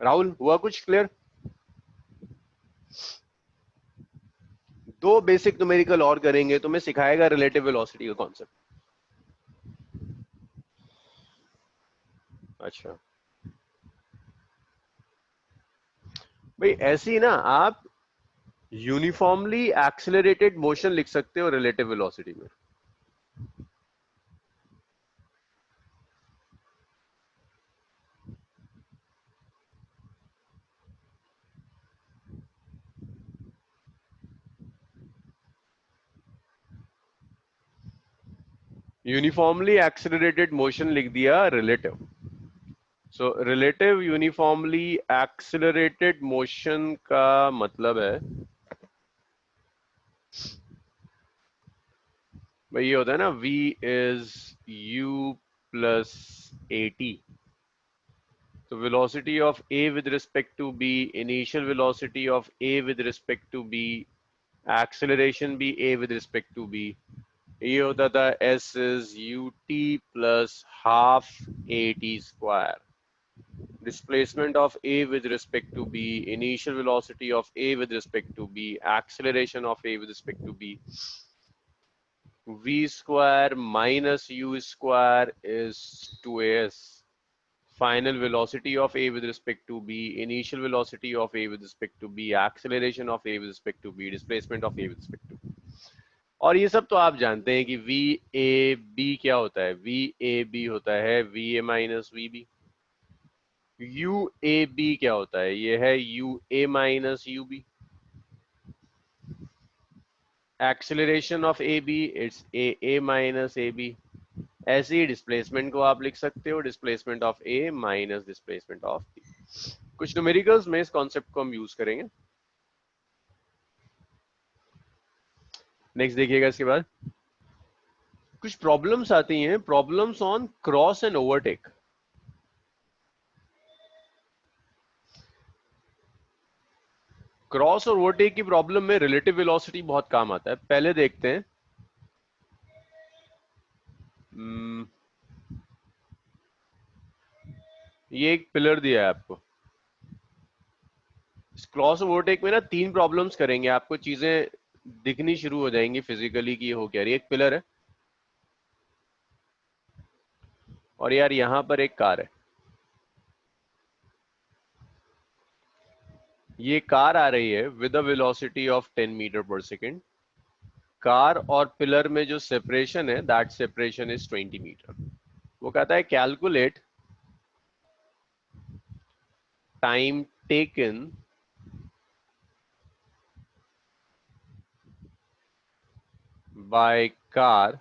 राहुल हुआ कुछ क्लियर? दो बेसिक न्यूमेरिकल और करेंगे, तुम्हें सिखाएगा रिलेटिव वेलोसिटी का कॉन्सेप्ट। अच्छा भाई, ऐसी ना आप यूनिफॉर्मली एक्सेलरेटेड मोशन लिख सकते हो रिलेटिव वेलोसिटी में। यूनिफॉर्मली एक्सेलरेटेड मोशन लिख दिया relative. So relative uniformly accelerated motion का मतलब है भाई, ये होता है ना v is u plus at। तो velocity of a with respect to b, initial velocity of a with respect to b, acceleration भी a with respect to b, ये होता था s is ut plus half at square। Displacement of a with respect to b, initial velocity of a with respect to b, acceleration of a with respect to b, v square minus u square is 2as। Final velocity of a with respect to b, initial velocity of a with respect to b, acceleration of a with respect to b, displacement of a with respect to b। और ये सब तो आप जानते हैं कि we A B क्या होता है, वी ए बी होता है V A minus V B. U A B क्या होता है, ये है U A minus U B. Acceleration of A B it's A A minus A B. ऐसे ही डिस्प्लेसमेंट को आप लिख सकते हो, displacement of A minus displacement of B. कुछ न्यूमेरिकल्स में इस कॉन्सेप्ट को हम यूज करेंगे। नेक्स्ट देखिएगा, इसके बाद कुछ प्रॉब्लम्स आती हैं, problems on cross and overtake. Cross और ओवरटेक की प्रॉब्लम में रिलेटिव वेलोसिटी बहुत काम आता है। पहले देखते हैं, ये एक पिलर दिया है आपको। इस क्रॉस ओवरटेक में ना 3 प्रॉब्लम्स करेंगे, आपको चीजें दिखनी शुरू हो जाएंगी फिजिकली कि हो क्या रही है। एक पिलर है और यार यहां पर एक कार है, ये कार आ रही है with a velocity of 10 metre per second. Car और पिलर में जो सेपरेशन है, दैट सेपरेशन इज 20 मीटर। वो कहता है calculate time taken by car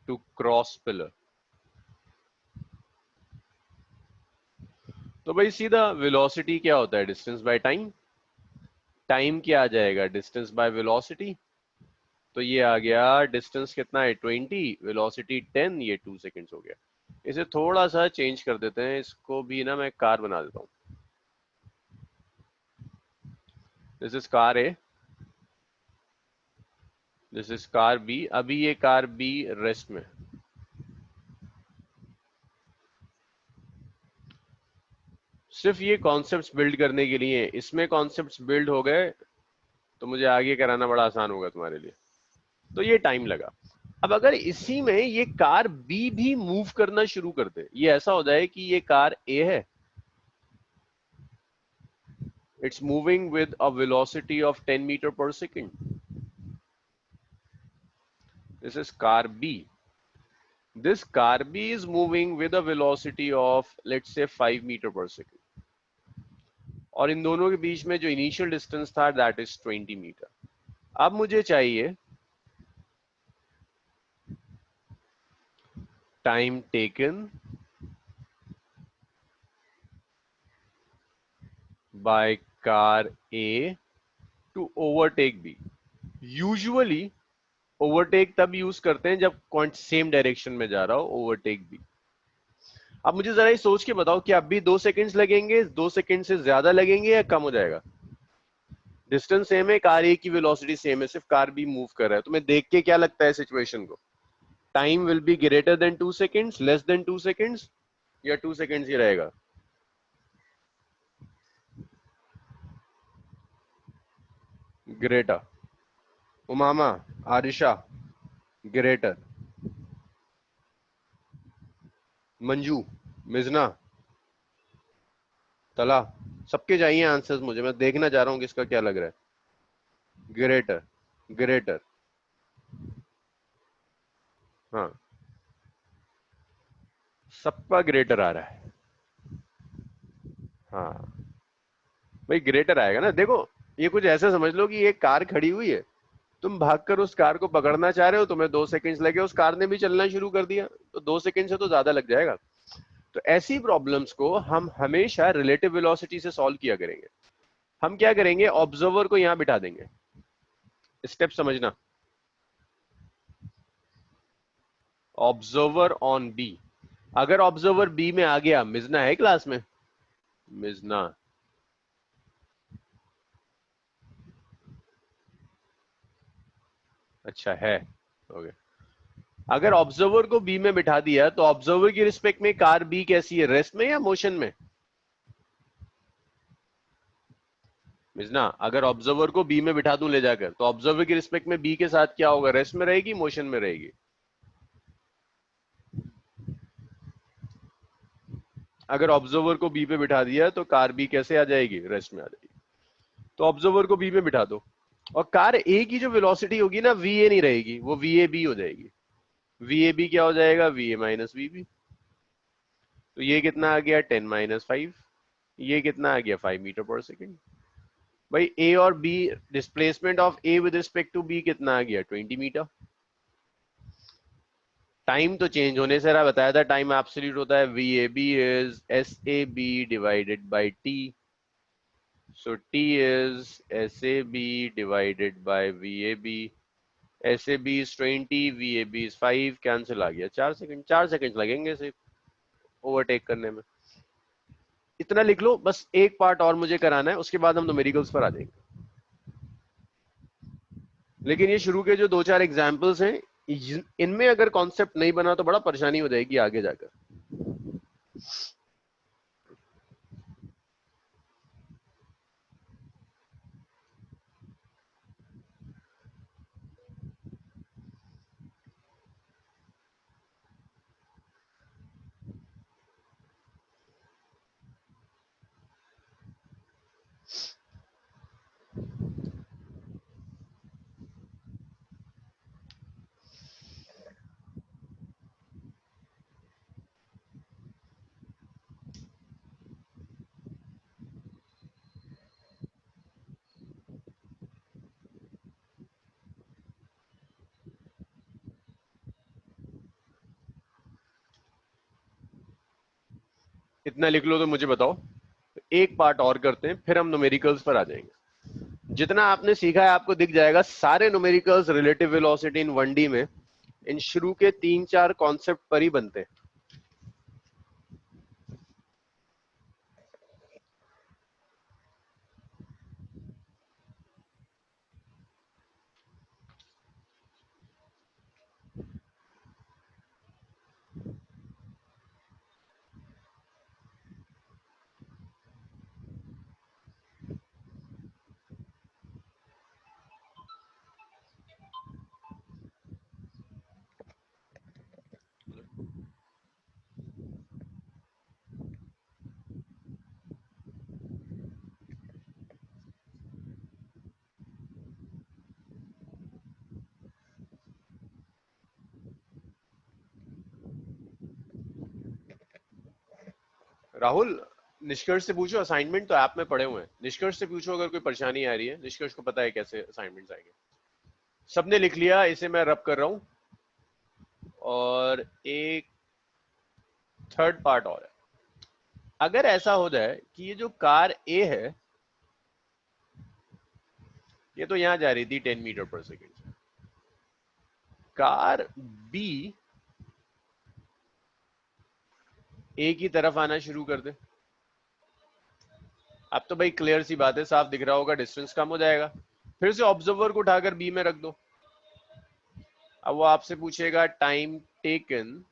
to cross pillar. तो भाई सीधा वेलोसिटी क्या होता है, डिस्टेंस बाय टाइम। टाइम क्या आ जाएगा, डिस्टेंस बाय वेलोसिटी। तो ये आ गया, डिस्टेंस कितना है 20, वेलोसिटी 10, ये 2 सेकेंड्स हो गया। इसे थोड़ा सा चेंज कर देते हैं, इसको भी ना मैं कार बना देता हूँ। This is car A, this is car B. अभी ये कार बी रेस्ट में। सिर्फ ये कॉन्सेप्ट्स बिल्ड करने के लिए, इसमें कॉन्सेप्ट्स बिल्ड हो गए तो मुझे आगे कराना बड़ा आसान होगा तुम्हारे लिए। तो ये टाइम लगा। अब अगर इसी में ये कार बी भी मूव करना शुरू कर दे, ये ऐसा हो जाए कि ये कार ए है, it's moving with a velocity of 10 metre per second, this is car B. This car B is moving with a velocity of let's say 5 metre per second, और इन दोनों के बीच में जो इनिशियल डिस्टेंस था that is 20 metre. अब मुझे चाहिए time taken by car A to overtake B. Usually overtake तब यूज करते हैं जब सेम डायरेक्शन में जा रहा हो, ओवरटेक बी। अब मुझे जरा ये सोच के बताओ कि अब भी 2 सेकेंड्स लगेंगे, 2 सेकेंड से ज्यादा लगेंगे या कम हो जाएगा? डिस्टेंस सेम है, कार ए की वेलोसिटी सेम है, सिर्फ कार बी मूव कर रहा है। तुम्हें देख के क्या लगता है सिचुएशन को? Time will be greater than 2 seconds, less than 2 seconds, या 2 सेकेंड्स ही रहेगा? Greater. Umama, Arisha, greater. Manju, मिजना, तला, सबके चाहिए आंसर्स मुझे, मैं देखना चाह रहा हूं किसका क्या लग रहा है। Greater, greater. हाँ, सबका ग्रेटर आ रहा है। हाँ भाई, ग्रेटर आएगा ना। देखो, ये कुछ ऐसा समझ लो कि एक कार खड़ी हुई है, तुम भागकर उस कार को पकड़ना चाह रहे हो, तुम्हें 2 सेकंड्स लगे, उस कार ने भी चलना शुरू कर दिया, तो 2 सेकंड से तो ज्यादा लग जाएगा। तो ऐसी प्रॉब्लम्स को हम हमेशा रिलेटिव वेलोसिटी से सॉल्व किया करेंगे। हम क्या करेंगे, ऑब्जर्वर को यहां बिठा देंगे। स्टेप समझना, ऑब्जर्वर ऑन बी। अगर ऑब्जर्वर बी में आ गया, मिजना है क्लास में? मिजना, अच्छा है, ओके। अगर ऑब्जर्वर को बी में बिठा दिया तो ऑब्जर्वर की रिस्पेक्ट में कार बी कैसी है, रेस्ट में या मोशन में? मिजना, अगर ऑब्जर्वर को बी में बिठा दूं ले जाकर, तो ऑब्जर्वर की रिस्पेक्ट में बी के साथ क्या होगा, रेस्ट में रहेगी, मोशन में रहेगी? अगर ऑब्जर्वर को बी पे बिठा दिया तो कार बी कैसे आ जाएगी, रेस्ट में आ जाएगी। तो ऑब्जर्वर को बी में बिठा दो, और कार ए की जो वेलोसिटी होगी ना, वी ए नहीं रहेगी, वो वी ए बी हो जाएगी। वी ए बी क्या हो जाएगा, V A minus V B. तो ये कितना आ गया, 10 माइनस 5। ये कितना आ गया, 5 मीटर पर सेकेंड। भाई ए और B, displacement of A with respect to B कितना आ गया, 20 मीटर। टाइम तो चेंज होने से रहा, बताया था टाइम एब्सोल्यूट होता है। V A B is S A B divided by T, so T is S A B divided by V A B. S A B is 20, V A B is 5, cancel आ गया, 4 second. 4 second लगेंगे सिर्फ overtake करने में। इतना लिख लो बस, एक पार्ट और मुझे कराना है, उसके बाद हम न्यूमेरिकल्स पर आ जाएंगे। लेकिन ये शुरू के जो 2-4 एग्जाम्पल्स हैं, इनमें अगर कॉन्सेप्ट नहीं बना तो बड़ा परेशानी हो जाएगी आगे जाकर। इतना लिख लो तो मुझे बताओ, एक पार्ट और करते हैं, फिर हम न्यूमेरिकल्स पर आ जाएंगे। जितना आपने सीखा है आपको दिख जाएगा सारे न्यूमेरिकल्स रिलेटिव वेलोसिटी इन 1D में इन शुरू के 3-4 कॉन्सेप्ट पर ही बनते हैं। राहुल, निष्कर्ष से पूछो, असाइनमेंट तो ऐप में पड़े हुए हैं, निष्कर्ष से पूछो अगर कोई परेशानी आ रही है। निष्कर्ष को पता है कैसे असाइनमेंट्स आएंगे। सबने लिख लिया, इसे मैं रब कर रहा हूं। और एक थर्ड पार्ट और है। अगर ऐसा हो जाए कि ये जो कार ए है ये तो यहां जा रही थी 10 मीटर पर सेकेंड से, कार बी ए की तरफ आना शुरू कर दे। अब तो भाई क्लियर सी बात है, साफ दिख रहा होगा, डिस्टेंस कम हो जाएगा। फिर से ऑब्जर्वर को उठाकर बी में रख दो। अब वो आपसे पूछेगा time taken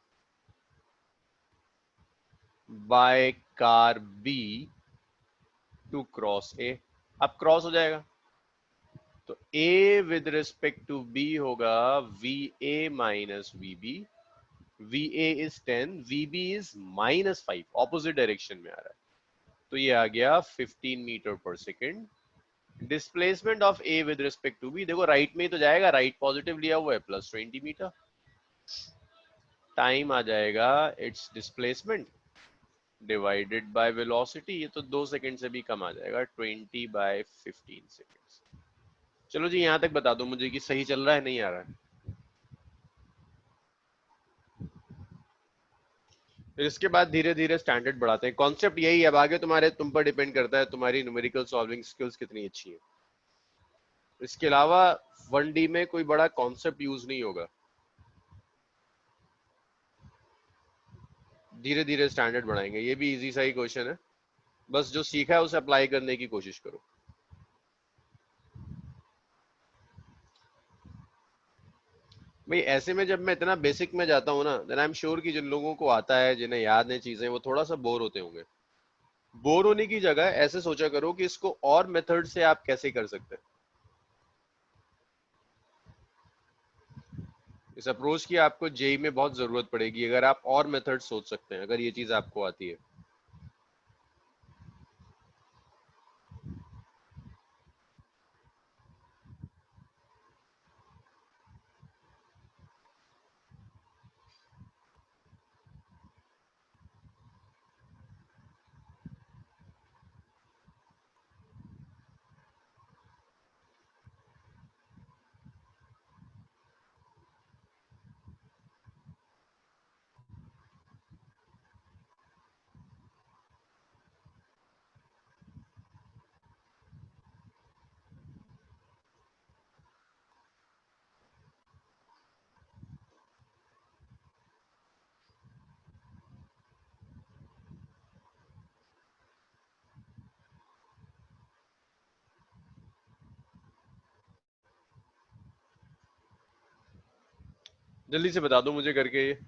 by car B to cross A. अब क्रॉस हो जाएगा तो A with respect to B होगा V A minus V B. V A is 10, V B is -5, opposite direction में आ रहा है। तो ये आ गया 15 metre per second. Displacement of A with respect to B, देखो राइट में ही तो जाएगा, राइट पॉजिटिव लिया हुआ है, +20 मीटर। टाइम आ जाएगा it's displacement divided by velocity, ये तो 2 सेकंड से भी कम आ जाएगा, 20/15 सेकेंड। चलो जी, यहां तक बता दो मुझे कि सही चल रहा है नहीं आ रहा है। फिर इसके बाद धीरे धीरे स्टैंडर्ड बढ़ाते हैं। कॉन्सेप्ट यही है, अब आगे तुम्हारे तुम पर डिपेंड करता है तुम्हारी न्यूमेरिकल सॉल्विंग स्किल्स कितनी अच्छी है। इसके अलावा 1D में कोई बड़ा कॉन्सेप्ट यूज नहीं होगा। धीरे धीरे स्टैंडर्ड बढ़ाएंगे। ये भी इजी सा ही क्वेश्चन है, बस जो सीखा है उसे अप्लाई करने की कोशिश करो। भाई ऐसे में जब मैं इतना बेसिक में जाता हूँ ना, देन आई एम श्योर कि जिन लोगों को आता है, जिन्हें याद है चीजें, वो थोड़ा सा बोर होते होंगे। बोर होने की जगह ऐसे सोचा करो कि इसको और मेथड से आप कैसे कर सकते हैं। इस अप्रोच की आपको जेई में बहुत जरूरत पड़ेगी अगर आप और मेथड सोच सकते हैं, अगर ये चीज आपको आती है। जल्दी से बता दो मुझे करके ये।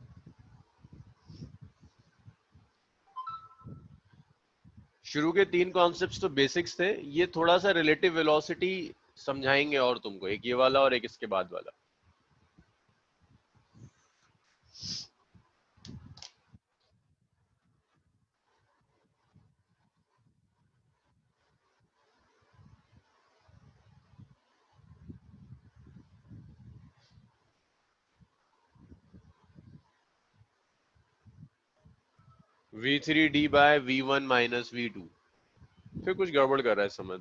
शुरू के 3 कॉन्सेप्ट्स तो बेसिक्स थे, ये थोड़ा सा रिलेटिव वेलोसिटी समझाएंगे और तुमको, एक ये वाला और एक इसके बाद वाला। v3d/v1 - v2। फिर कुछ गड़बड़ कर रहा है समझ।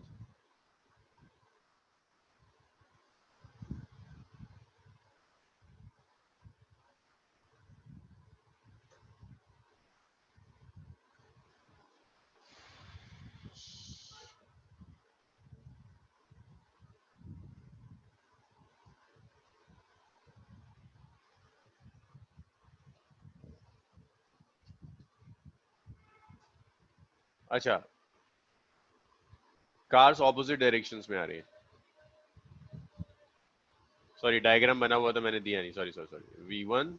अच्छा, कार्स ऑपोजिट डायरेक्शंस में आ रही है। सॉरी, डायग्राम बना हुआ तो मैंने दिया नहीं, sorry sorry sorry. V1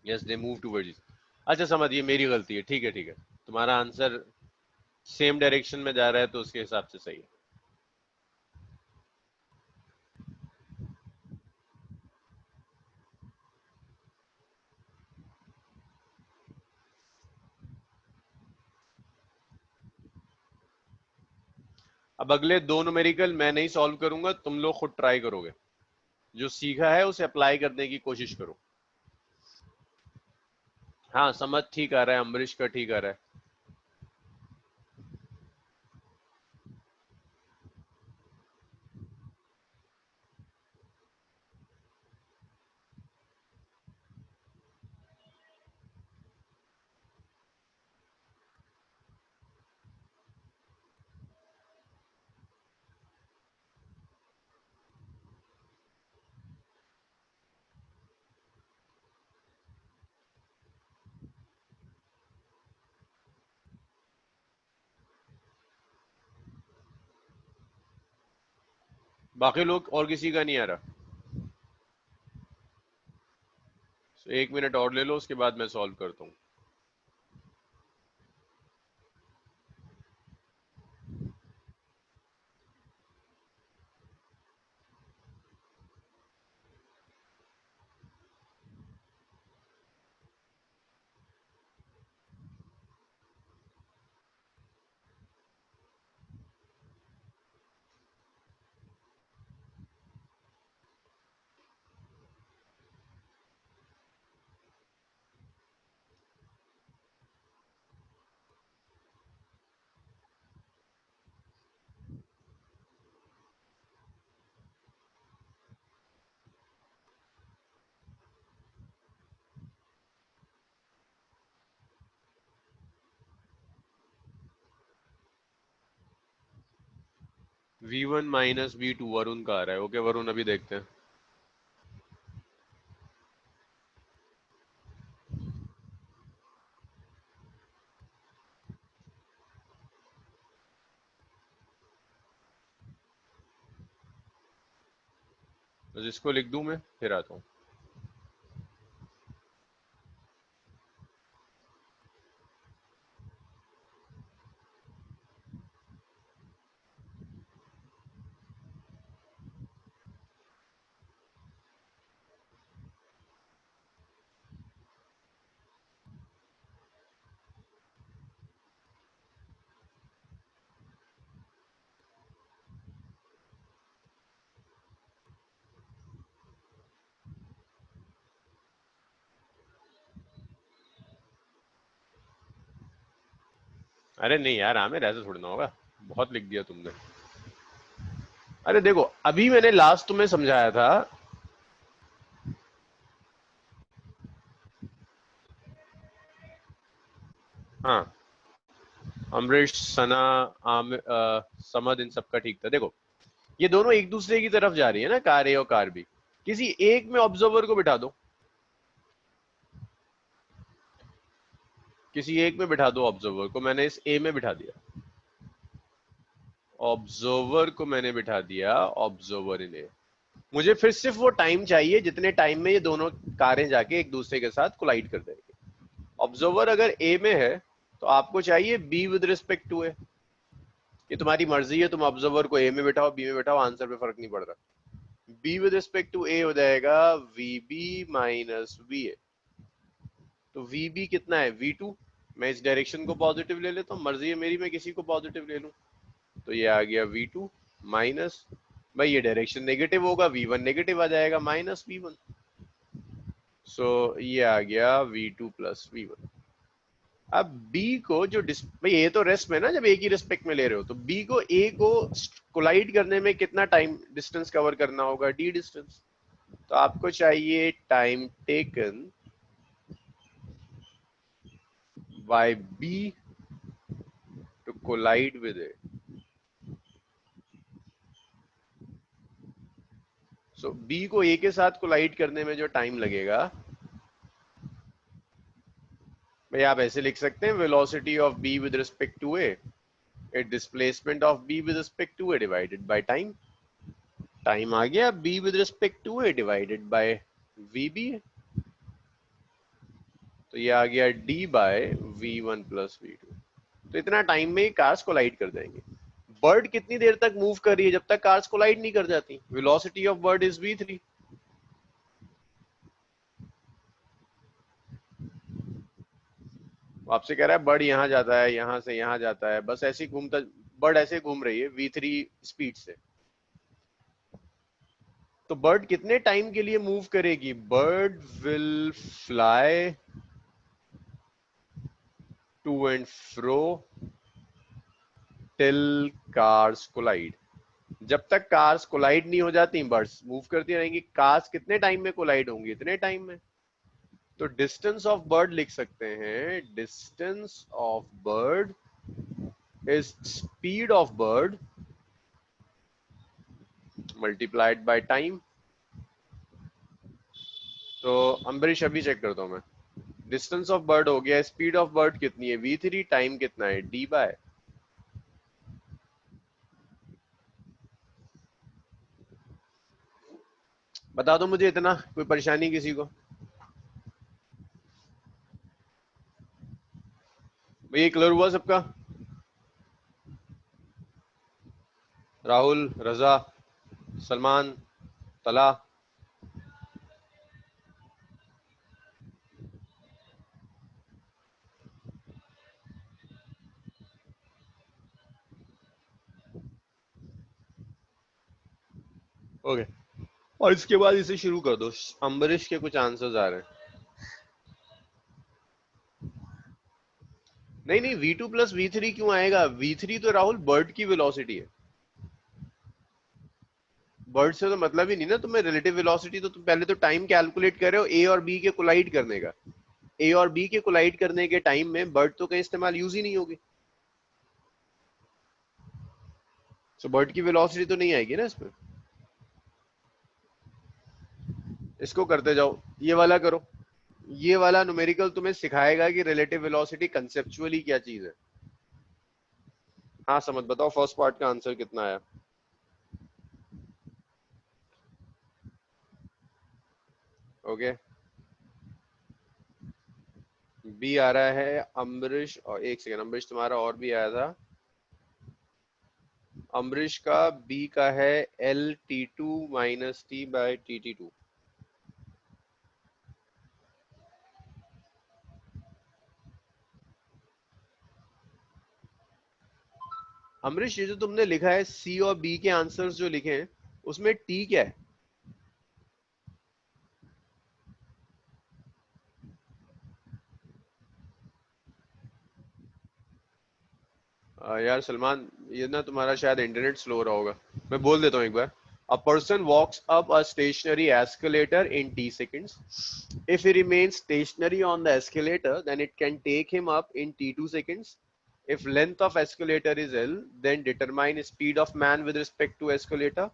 yes they move towards. अच्छा समझ, ये मेरी गलती है, ठीक है ठीक है। तुम्हारा आंसर सेम डायरेक्शन में जा रहा है तो उसके हिसाब से सही है। अब अगले दो न्यूमेरिकल मैं नहीं सॉल्व करूंगा, तुम लोग खुद ट्राई करोगे। जो सीखा है उसे अप्लाई करने की कोशिश करो। हाँ समझ ठीक आ रहा है, अम्बरीश का ठीक आ रहा है। बाकी लोग और किसी का नहीं आ रहा? तो 1 मिनट और ले लो, उसके बाद मैं सॉल्व करता हूँ। V1 माइनस V2 वरुण का आ रहा है। ओके वरुण, अभी देखते हैं। तो इसको लिख दूं मैं, फिर आता हूँ। अरे नहीं यार आमिर, ऐसे थोड़ी ना होगा, बहुत लिख दिया तुमने। अरे देखो, अभी मैंने लास्ट तुम्हें समझाया था। हाँ, अमरीश, सना, समद, इन सबका ठीक था। देखो, ये दोनों एक दूसरे की तरफ जा रही है ना, कार ए और कार बी। किसी एक में ऑब्जर्वर को बिठा दो, किसी एक में बिठा दो ऑब्जर्वर को। मैंने इस ए में बिठा दिया, ऑब्जर्वर को मैंने बिठा दिया, ऑब्जर्वर इन ए। मुझे फिर सिर्फ वो टाइम चाहिए जितने टाइम में ये दोनों कारें जाके एक दूसरे के साथ कोलाइड कर देंगे। ऑब्जर्वर अगर ए में है तो आपको चाहिए बी विद रिस्पेक्ट टू ए। ये तुम्हारी मर्जी है, तुम ऑब्जर्वर को ए में बिठाओ, बी में बिठाओ, आंसर पे फर्क नहीं पड़ रहा। B with respect to A हो जाएगा V B minus V A. तो वी बी कितना है, V2। मैं इस डायरेक्शन को पॉजिटिव ले लेता हूँ, मर्जी है मेरी, मैं किसी को पॉजिटिव ले लूँ। तो ये आ गया V2 माइनस, भाई ये डायरेक्शन नेगेटिव होगा, V1 नेगेटिव आ जाएगा, माइनस V1। सो ये आ गया V2 प्लस V1। अब B को जो भाई ए तो रेस्ट में ना, जब ए की रिस्पेक्ट में ले रहे हो, तो B को ए को कोलाइड करने में कितना टाइम डिस्टेंस कवर करना होगा, D डिस्टेंस। तो आपको चाहिए time taken by B to collide with it। So B को ए के साथ कोलाइड करने में जो टाइम लगेगा, भाई आप ऐसे लिख सकते हैं, velocity of B with respect to A, displacement of B with respect to A divided by time. Time आ गया B with respect to A divided by V B, तो ये आ गया D by V one plus V two. तो इतना time में cars collide कर जाएंगे। बर्ड कितनी देर तक मूव कर रही है जब तक कार्स कोलाइड नहीं कर जाती? Velocity of bird is v3। आपसे कह रहा है बर्ड यहां जाता है, यहां से यहां जाता है, बस ऐसे ही घूमता, बर्ड ऐसे घूम रही है v3 स्पीड से। तो बर्ड कितने टाइम के लिए मूव करेगी? Bird will fly to and fro till cars collide. जब तक कार्स कोलाइड नहीं हो जाती बर्ड्स मूव करती रहेंगी। कार्स कितने टाइम में कोलाइड होंगी? इतने टाइम में। तो डिस्टेंस ऑफ बर्ड लिख सकते हैं, distance of bird is speed of bird multiplied by time. तो अम्बरीश अभी चेक करता हूं मैं। डिस्टेंस ऑफ बर्ड हो गया, स्पीड ऑफ बर्ड कितनी है? v3, टाइम कितना है? d by. बता दो मुझे इतना, कोई परेशानी किसी को? भैया क्लियर हुआ सबका? राहुल, रजा, सलमान, तला? ओके, और इसके बाद इसे शुरू कर दो। अम्बरीश के कुछ आंसर्स आ रहे हैं। नहीं नहीं, v2 प्लस v3 क्यों आएगा? v3 तो राहुल बर्ड की वेलोसिटी है। बर्ड से तो मतलब ही नहीं ना तुम्हें रिलेटिव वेलोसिटी। तो तुम पहले तो टाइम कैलकुलेट कर रहे हो ए और बी के कोलाइड करने का। ए और बी के कोलाइड करने के टाइम में बर्ड तो कहीं इस्तेमाल यूज ही नहीं होगी। तो बर्ड की वेलोसिटी तो नहीं आएगी ना इसमें। इसको करते जाओ, ये वाला करो। ये वाला न्यूमेरिकल तुम्हें सिखाएगा कि रिलेटिव वेलोसिटी कंसेप्चुअली क्या चीज है। हाँ समझ, बताओ फर्स्ट पार्ट का आंसर कितना आया? ओके, बी आ रहा है अम्बरीश। और एक सेकंड, अम्बरीश तुम्हारा और भी आया था। अम्बरीश का बी का है L T two minus T by T T two. Amrish ये जो तुमने लिखा है सी और बी के आंसर्स जो लिखे हैं, उसमें टी क्या है? यार सलमान, ये ना तुम्हारा शायद इंटरनेट स्लो हो रहा होगा। मैं बोल देता हूँ एक बार। A person walks up a stationary escalator in t seconds. If he remains stationary on the escalator, then it can take him up in t2 seconds. If length of escalator is L, then determine speed of man with respect to escalator.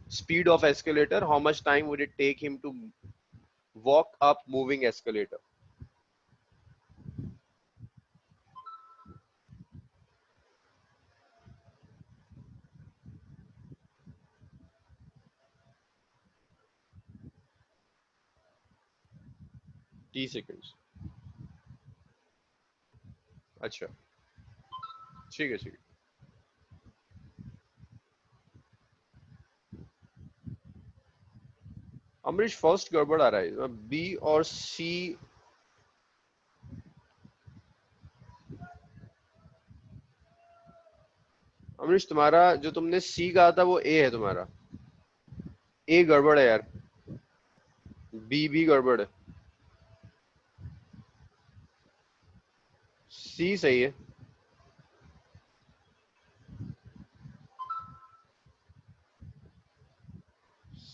Speed of escalator, how much time would it take him to walk up moving escalator? t seconds। अच्छा, ठीक है ठीक है। Amrish first गड़बड़ आ रहा है, B और सी। अमरीश तुम्हारा जो तुमने सी कहा था वो ए है तुम्हारा। ए गड़बड़ है यार, बी भी गड़बड़ है, सी सही है।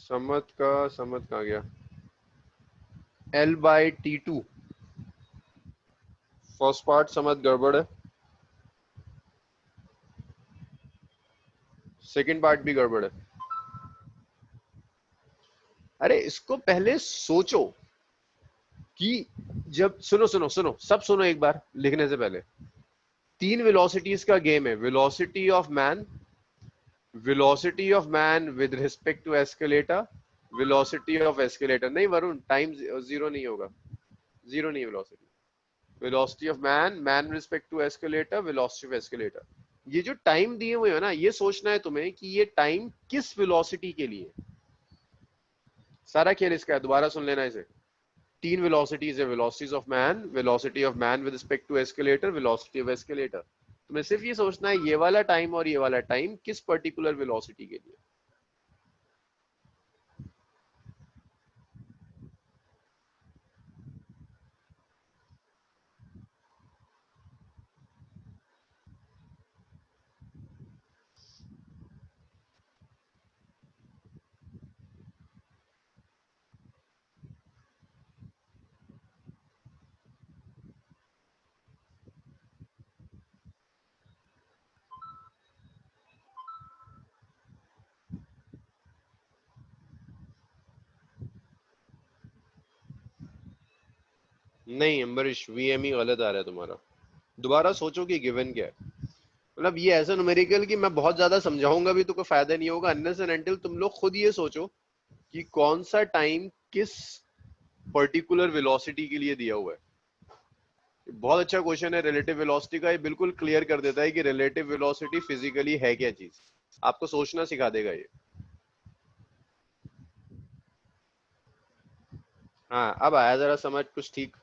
समत कहाँ गया? L by T two. First part समत गड़बड़ है, सेकंड पार्ट भी गड़बड़ है। अरे इसको पहले सोचो कि जब सुनो सुनो सुनो सब सुनो एक बार लिखने से पहले। 3 वेलोसिटीज का गेम है, velocity of man with respect to escalator, velocity of escalator. नहीं वरुण, टाइम जीरो नहीं होगा, जीरो नहीं velocity, velocity of man, man respect to escalator, velocity of escalator. ये जो टाइम दिए हुए है ना, ये सोचना है तुम्हें कि ये टाइम किस वेलोसिटी के लिए। सारा खेल इसका है, दोबारा सुन लेना इसे। 3 वेलोसिटीज है, velocity of man with respect to escalator, velocity of escalator. तुम्हें सिर्फ ये सोचना है ये वाला टाइम और ये वाला टाइम किस पर्टिकुलर वेलोसिटी के लिए। नहीं अम्बरीश, वीएम ही गलत आ रहा है तुम्हारा। दोबारा सोचो कि गिवन क्या है। मतलब ये ऐसा न्यूमेरिकल कि मैं बहुत ज्यादा समझाऊंगा भी तो कोई फायदा नहीं होगा, अनलेस एंड अनटिल तुम लोग खुद ये सोचो कि कौन सा टाइम किस पर्टिकुलर वेलोसिटी के लिए दिया हुआ है। बहुत अच्छा क्वेश्चन है रिलेटिव वेलोसिटी का, ये बिल्कुल क्लियर कर देता है कि रिलेटिव वेलोसिटी फिजिकली है क्या चीज, आपको सोचना सिखा देगा ये। हाँ अब आया जरा समझ कुछ ठीक।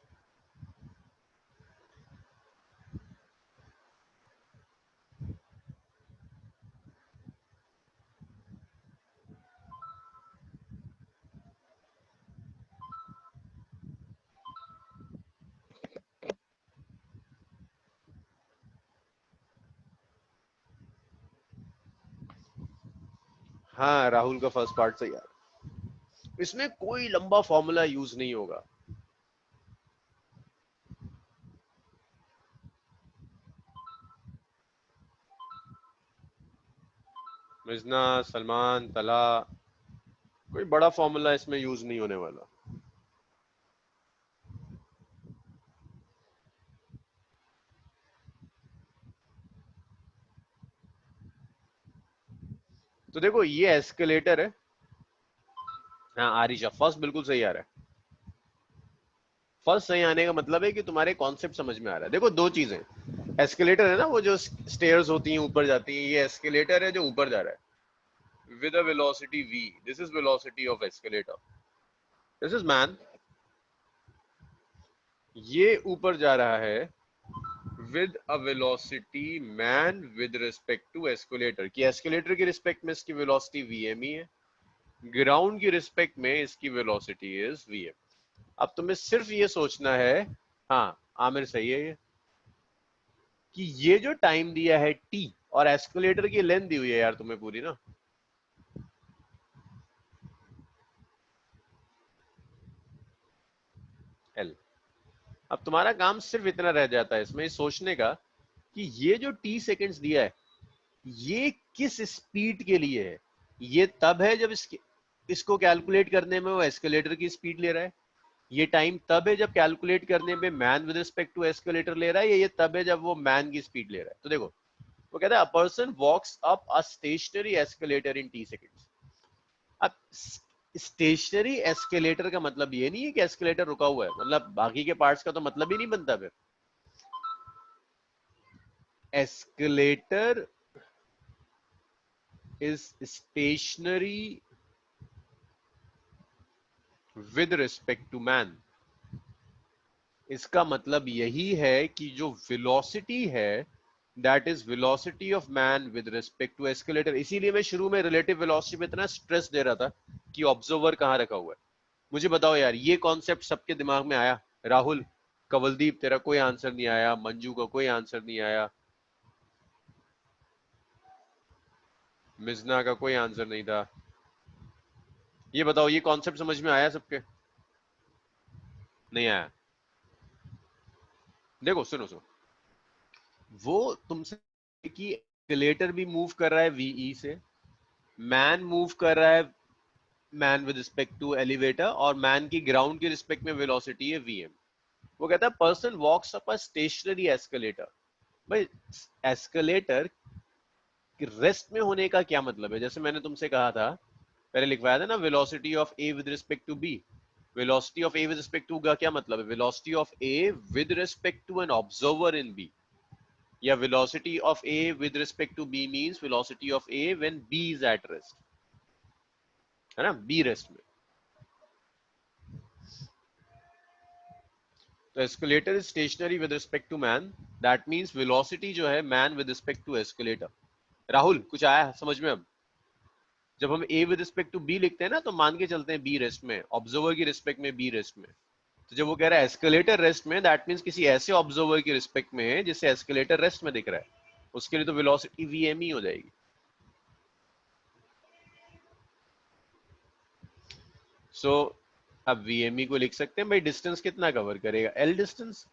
हाँ राहुल का फर्स्ट पार्ट सही यार, इसमें कोई लंबा फॉर्मूला यूज नहीं होगा। मिजना, सलमान, तला, कोई बड़ा फॉर्मूला इसमें यूज नहीं होने वाला। तो देखो ये एस्केलेटर है। हाँ आरिशा फर्स्ट बिल्कुल सही आ रहा है। फर्स्ट सही आने का मतलब है कि तुम्हारे कॉन्सेप्ट समझ में आ रहा है। देखो दो चीजें, एस्केलेटर है ना वो जो स्टेयर्स होती हैं ऊपर जाती हैं, ये एस्केलेटर है जो ऊपर जा रहा है with a velocity v, this is velocity of escalator, this is man. ये ऊपर जा रहा है with a velocity man with respect to escalator, कि एस्केलेटर की रिस्पेक्ट में इसकी वेलोसिटी vm ही है, ग्राउंड की रिस्पेक्ट में इसकी वेलोसिटी इज vm। अब तुम्हें सिर्फ ये सोचना है, हाँ आमिर सही है ये, कि ये जो टाइम दिया है t और एस्केलेटर की लेंथ दी हुई है यार तुम्हें पूरी ना, l। अब तुम्हारा काम सिर्फ इतना रह जाता है इसमें सोचने का कि ये जो t सेकंड्स दिया है ये किस स्पीड के लिए है। ये तब है जब इसको कैलकुलेट करने में वो एस्केलेटर की स्पीड ले रहा है, ये टाइम तब है जब कैलकुलेट करने में man with respect to escalator ले रहा है, या ये तब है जब वो मैन की स्पीड ले रहा है। तो देखो वो कहता है a person walks up a stationary escalator in t seconds. अब स्टेशनरी एस्केलेटर का मतलब ये नहीं है कि एस्केलेटर रुका हुआ है, मतलब बाकी के पार्ट्स का तो मतलब ही नहीं बनता फिर। Escalator is stationary with respect to man. इसका मतलब यही है कि जो वेलोसिटी है that is velocity of man with respect to escalator. इसीलिए मैं शुरू में रिलेटिव वेलोसिटी पे इतना स्ट्रेस दे रहा था कि ऑब्जर्वर कहां रखा हुआ है। मुझे बताओ यार ये कॉन्सेप्ट सबके दिमाग में आया? राहुल, कवलदीप तेरा कोई आंसर नहीं आया, मंजू का कोई आंसर नहीं आया, मिजना का कोई आंसर नहीं था। ये बताओ ये कॉन्सेप्ट समझ में आया सबके? नहीं आया? देखो सुनो सुनो, वो तुमसे कि एस्केलेटर भी मूव कर रहा है वीई से, मैन मूव कर रहा है man with respect to elevator, और मैन की ग्राउंड के रिस्पेक्ट में वेलोसिटी है वीएम। वो कहता है person walks up a stationary escalator. भाई एस्केलेटर रेस्ट में होने का क्या मतलब है? जैसे मैंने तुमसे कहा था, पहले लिखवाया था ना, velocity of A with respect to B. Velocity of A with respect to का क्या मतलब है? Velocity of A with respect to an observer in B, या velocity of A with respect to B means velocity of A when B is at rest, है ना, B rest में। तो escalator is stationary with respect to man, that means velocity जो है man with respect to escalator. Rahul कुछ आया समझ में? अब जब हम A with respect to B लिखते हैं ना, तो मान के चलते हैं बी रेस्ट में, ऑब्जर्वर की रिस्पेक्ट में बी रेस्ट में। तो जब वो कह रहा है एस्केलेटर रेस्ट में, दैट मींस किसी ऐसे ऑब्जर्वर की रिस्पेक्ट में है जिससे एस्केलेटर रेस्ट में दिख रहा है, उसके लिए तो वेलोसिटी वीएम ही हो जाएगी। सो अब वीएमई को लिख सकते हैं भाई, डिस्टेंस कितना कवर करेगा? एल डिस्टेंस,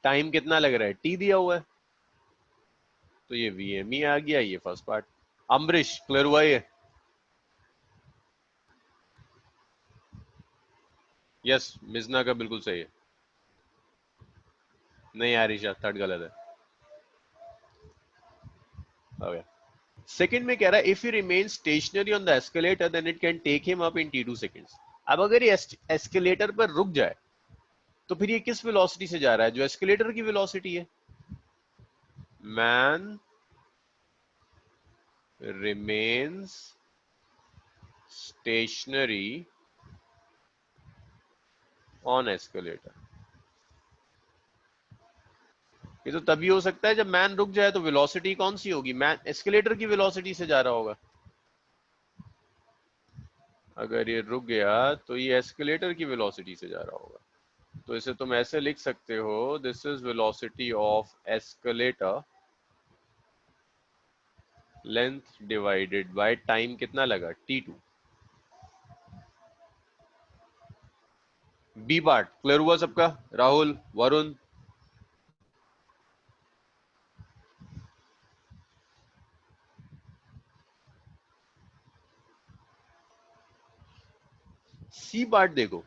टाइम कितना लग रहा है? टी दिया हुआ है, तो ये वीएमई आ गया, ये फर्स्ट पार्ट। अम्बरीश क्लियर हुआ ये? यस, मिजना का बिल्कुल सही है। नहीं आरिशा, थर्ड गलत है। हो गया। सेकंड में कह रहा है if you remain stationary on the escalator then it can take him up in t2 seconds. अब अगर ये एस्केलेटर पर रुक जाए तो फिर ये किस वेलोसिटी से जा रहा है? जो एस्केलेटर की वेलोसिटी है। Man remains stationary on escalator. ये तो तभी हो सकता है जब मैन रुक जाए, तो वेलोसिटी कौन सी होगी? मैन एस्केलेटर की वेलोसिटी से जा रहा होगा। अगर ये रुक गया तो ये एस्केलेटर की वेलोसिटी से जा रहा होगा। तो इसे तुम ऐसे लिख सकते हो, this is velocity of escalator length divided by time, कितना लगा? t2। बी पार्ट क्लियर हुआ सबका? राहुल, वरुण? सी पार्ट देखो,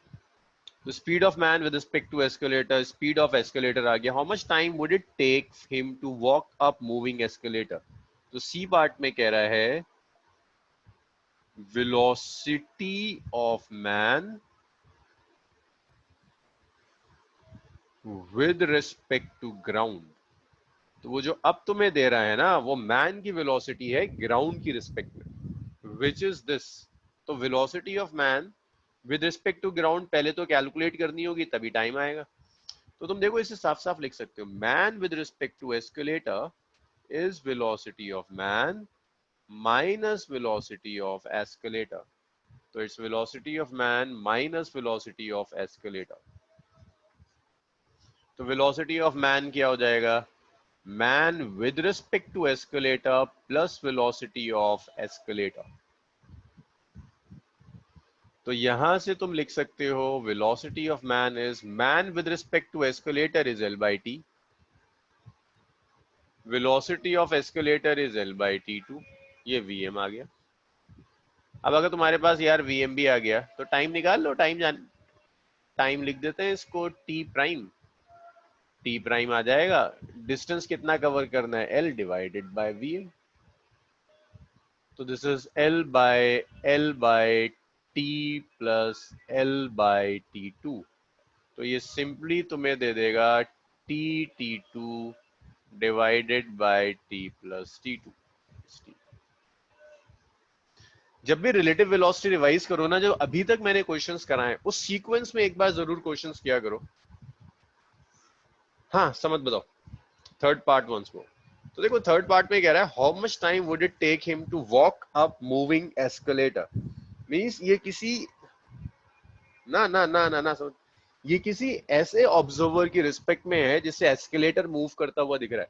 the speed of man with respect to escalator, speed of escalator आ गया, how much time would it take him to walk up moving escalator? तो C part में कह रहा है velocity of man with respect to ground। तो वो जो अब तुम्हें दे रहा है ना, वो मैन की वेलोसिटी है ग्राउंड की रिस्पेक्ट में, विच इज दिस। तो velocity of man with respect to ground पहले तो कैलकुलेट करनी होगी, तभी टाइम आएगा। तो तुम देखो इसे साफ साफ लिख सकते हो, man with respect to escalator is velocity of man minus velocity of escalator। तो it's velocity of man minus velocity of escalator। तो velocity of man क्या हो जाएगा? man with respect to escalator plus velocity of escalator। तो यहां से तुम लिख सकते हो velocity of man is man with respect to escalator is L by T, velocity of escalator is L by T2। ये Vm आ गया। अब अगर तुम्हारे पास यार Vm भी आ गया तो टाइम निकाल लो, टाइम लिख देते हैं इसको टी प्राइम। टी प्राइम आ जाएगा, डिस्टेंस कितना कवर करना है? L divided by Vm। तो this is L by T plus L by T2। तो ये सिंपली तुम्हें दे देगा T2 divided by T plus T2। जब भी रिलेटिव वेलोसिटी रिवाइज करो ना, जो अभी तक मैंने क्वेश्चंस कराए उस सीक्वेंस में एक बार जरूर क्वेश्चंस किया करो। हाँ समझ बताओ, थर्ड पार्ट वंस मोर। तो देखो थर्ड पार्ट में कह रहा है how much time would it take him to walk up moving escalator. Means ये किसी ना ना ना ना ना समझ, ये किसी ऐसे ऑब्जर्वर की रिस्पेक्ट में है जिससे एस्केलेटर मूव करता हुआ दिख रहा है।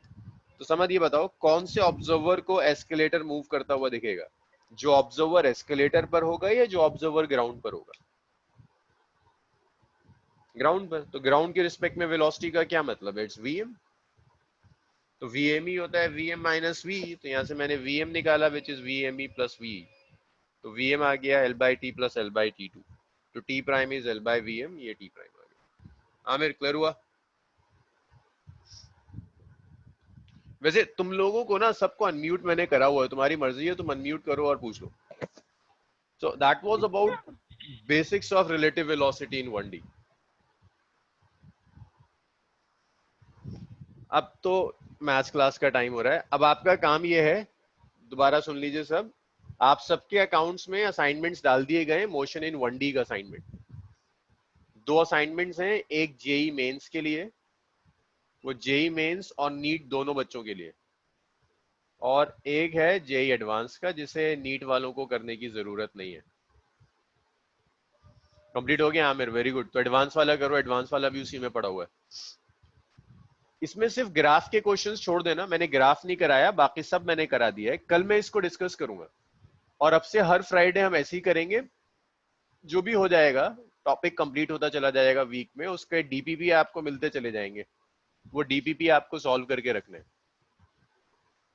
तो समझ ये बताओ कौन से ऑब्जर्वर को एस्केलेटर मूव करता हुआ दिखेगा? जो ऑब्जर्वर एस्केलेटर पर होगा या जो ऑब्जर्वर ग्राउंड पर होगा? ग्राउंड पर। तो ग्राउंड के रिस्पेक्ट में वेलोसिटी का क्या मतलब है? It's VM. तो वीएम ही होता है वीएम माइनस वी। तो यहां से मैंने वीएम निकाला which is VM E plus V. तो Vm आ गया L by T plus L by T2, तो T prime is L by Vm, ये T प्राइम आ गया। आमिर क्लियर हुआ? वैसे तुम लोगों को ना सबको अनम्यूट मैंने करा हुआ है, तुम्हारी मर्जी है, तुम अनम्यूट करो और पूछ लो। So that was about basics of relative velocity in 1D. अब तो मैथ्स क्लास का टाइम हो रहा है। अब आपका काम ये है, दोबारा सुन लीजिए सब, आप सबके अकाउंट्स में असाइनमेंट्स डाल दिए गए, मोशन इन 1D का असाइनमेंट। 2 असाइनमेंट्स हैं, एक जेई मेंस के लिए, वो जेई मेंस और नीट दोनों बच्चों के लिए, और एक है जेई एडवांस का, जिसे नीट वालों को करने की जरूरत नहीं है। कंप्लीट हो गया आमिर? Very good. तो एडवांस वाला करो, एडवांस वाला भी उसी में पड़ा हुआ है। इसमें सिर्फ ग्राफ के क्वेश्चंस छोड़ देना, मैंने ग्राफ नहीं कराया, बाकी सब मैंने करा दिया है। कल मैं इसको डिस्कस करूंगा, और अब से हर फ्राइडे हम ऐसे ही करेंगे। जो भी हो जाएगा, टॉपिक कंप्लीट होता चला जाएगा वीक में, उसके डीपीपी आपको मिलते चले जाएंगे, वो डीपीपी आपको सॉल्व करके रखने।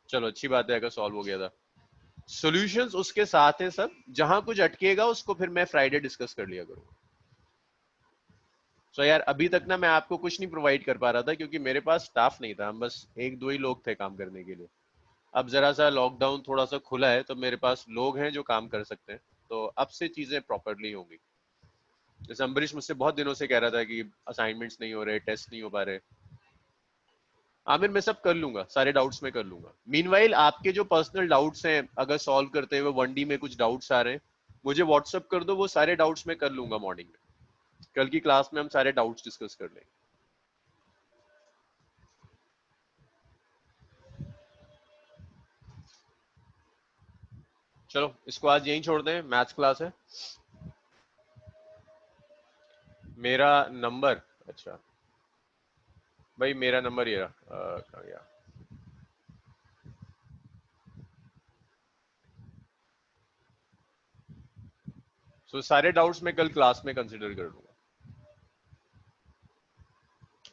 चलो अच्छी बात है अगर सॉल्व हो गया था। सॉल्यूशंस उसके साथ हैं सब, जहां कुछ अटकेगा उसको फिर मैं फ्राइडे डिस्कस कर लिया करूंगा। सो यार अभी तक ना मैं आपको कुछ नहीं प्रोवाइड कर पा रहा था, क्योंकि मेरे पास स्टाफ नहीं था, हम बस 1-2 ही लोग थे काम करने के लिए। अब जरा सा लॉकडाउन थोड़ा सा खुला है, तो मेरे पास लोग हैं जो काम कर सकते हैं, तो अब से चीजें प्रॉपरली होंगी। जैसे अम्बरीश मुझसे बहुत दिनों से कह रहा था कि असाइनमेंट्स नहीं हो रहे, टेस्ट नहीं हो पा रहे। आमिर मैं सब कर लूंगा, सारे डाउट्स में कर लूंगा। मीनवाइल आपके जो पर्सनल डाउट्स हैं, अगर सॉल्व करते हुए 1D में कुछ डाउट्स आ रहे हैं, मुझे व्हाट्सअप कर दो, वो सारे डाउट्स में कर लूंगा मॉर्निंग में। कल की क्लास में हम सारे डाउट्स डिस्कस कर लेंगे। चलो इसको आज यहीं छोड़ दें, मैथ्स क्लास है। मेरा नंबर, अच्छा भाई मेरा नंबर ये रहा, कहाँ गया? सो सारे डाउट्स मैं कल क्लास में कंसिडर कर लूंगा,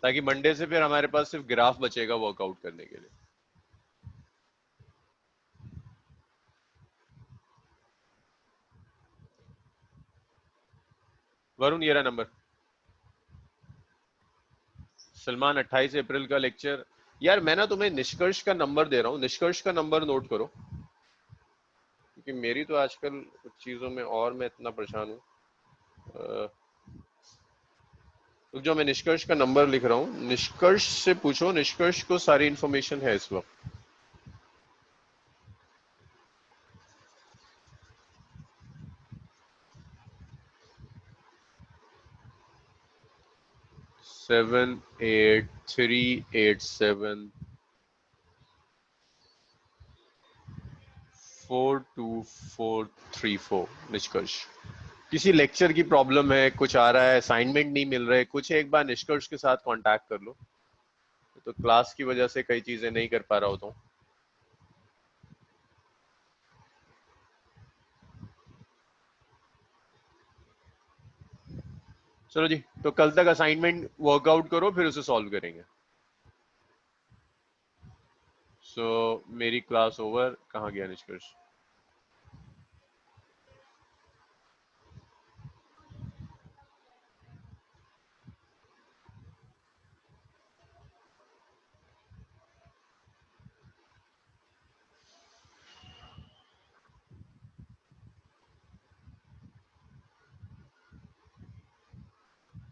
ताकि मंडे से फिर हमारे पास सिर्फ ग्राफ बचेगा वर्कआउट करने के लिए। वरुण ये रहा नंबर। सलमान 28 अप्रैल का लेक्चर। यार मैं ना तुम्हें निष्कर्ष का नंबर दे रहा हूँ, निष्कर्ष का नंबर नोट करो, क्योंकि मेरी तो आजकल कुछ चीजों में और मैं इतना परेशान हूँ। जो मैं निष्कर्ष का नंबर लिख रहा हूँ, निष्कर्ष से पूछो, निष्कर्ष को सारी इंफॉर्मेशन है इस वक्त। सेवन 8 3 8 7 4 2 4 3 4 निष्कर्ष। किसी लेक्चर की प्रॉब्लम है, कुछ आ रहा है, असाइनमेंट नहीं मिल रहे कुछ, एक बार निष्कर्ष के साथ कांटेक्ट कर लो। तो क्लास की वजह से कई चीजें नहीं कर पा रहा होता हूँ। चलो जी, तो कल तक असाइनमेंट वर्कआउट करो, फिर उसे सॉल्व करेंगे। सो मेरी क्लास ओवर। कहाँ गया निष्कर्ष?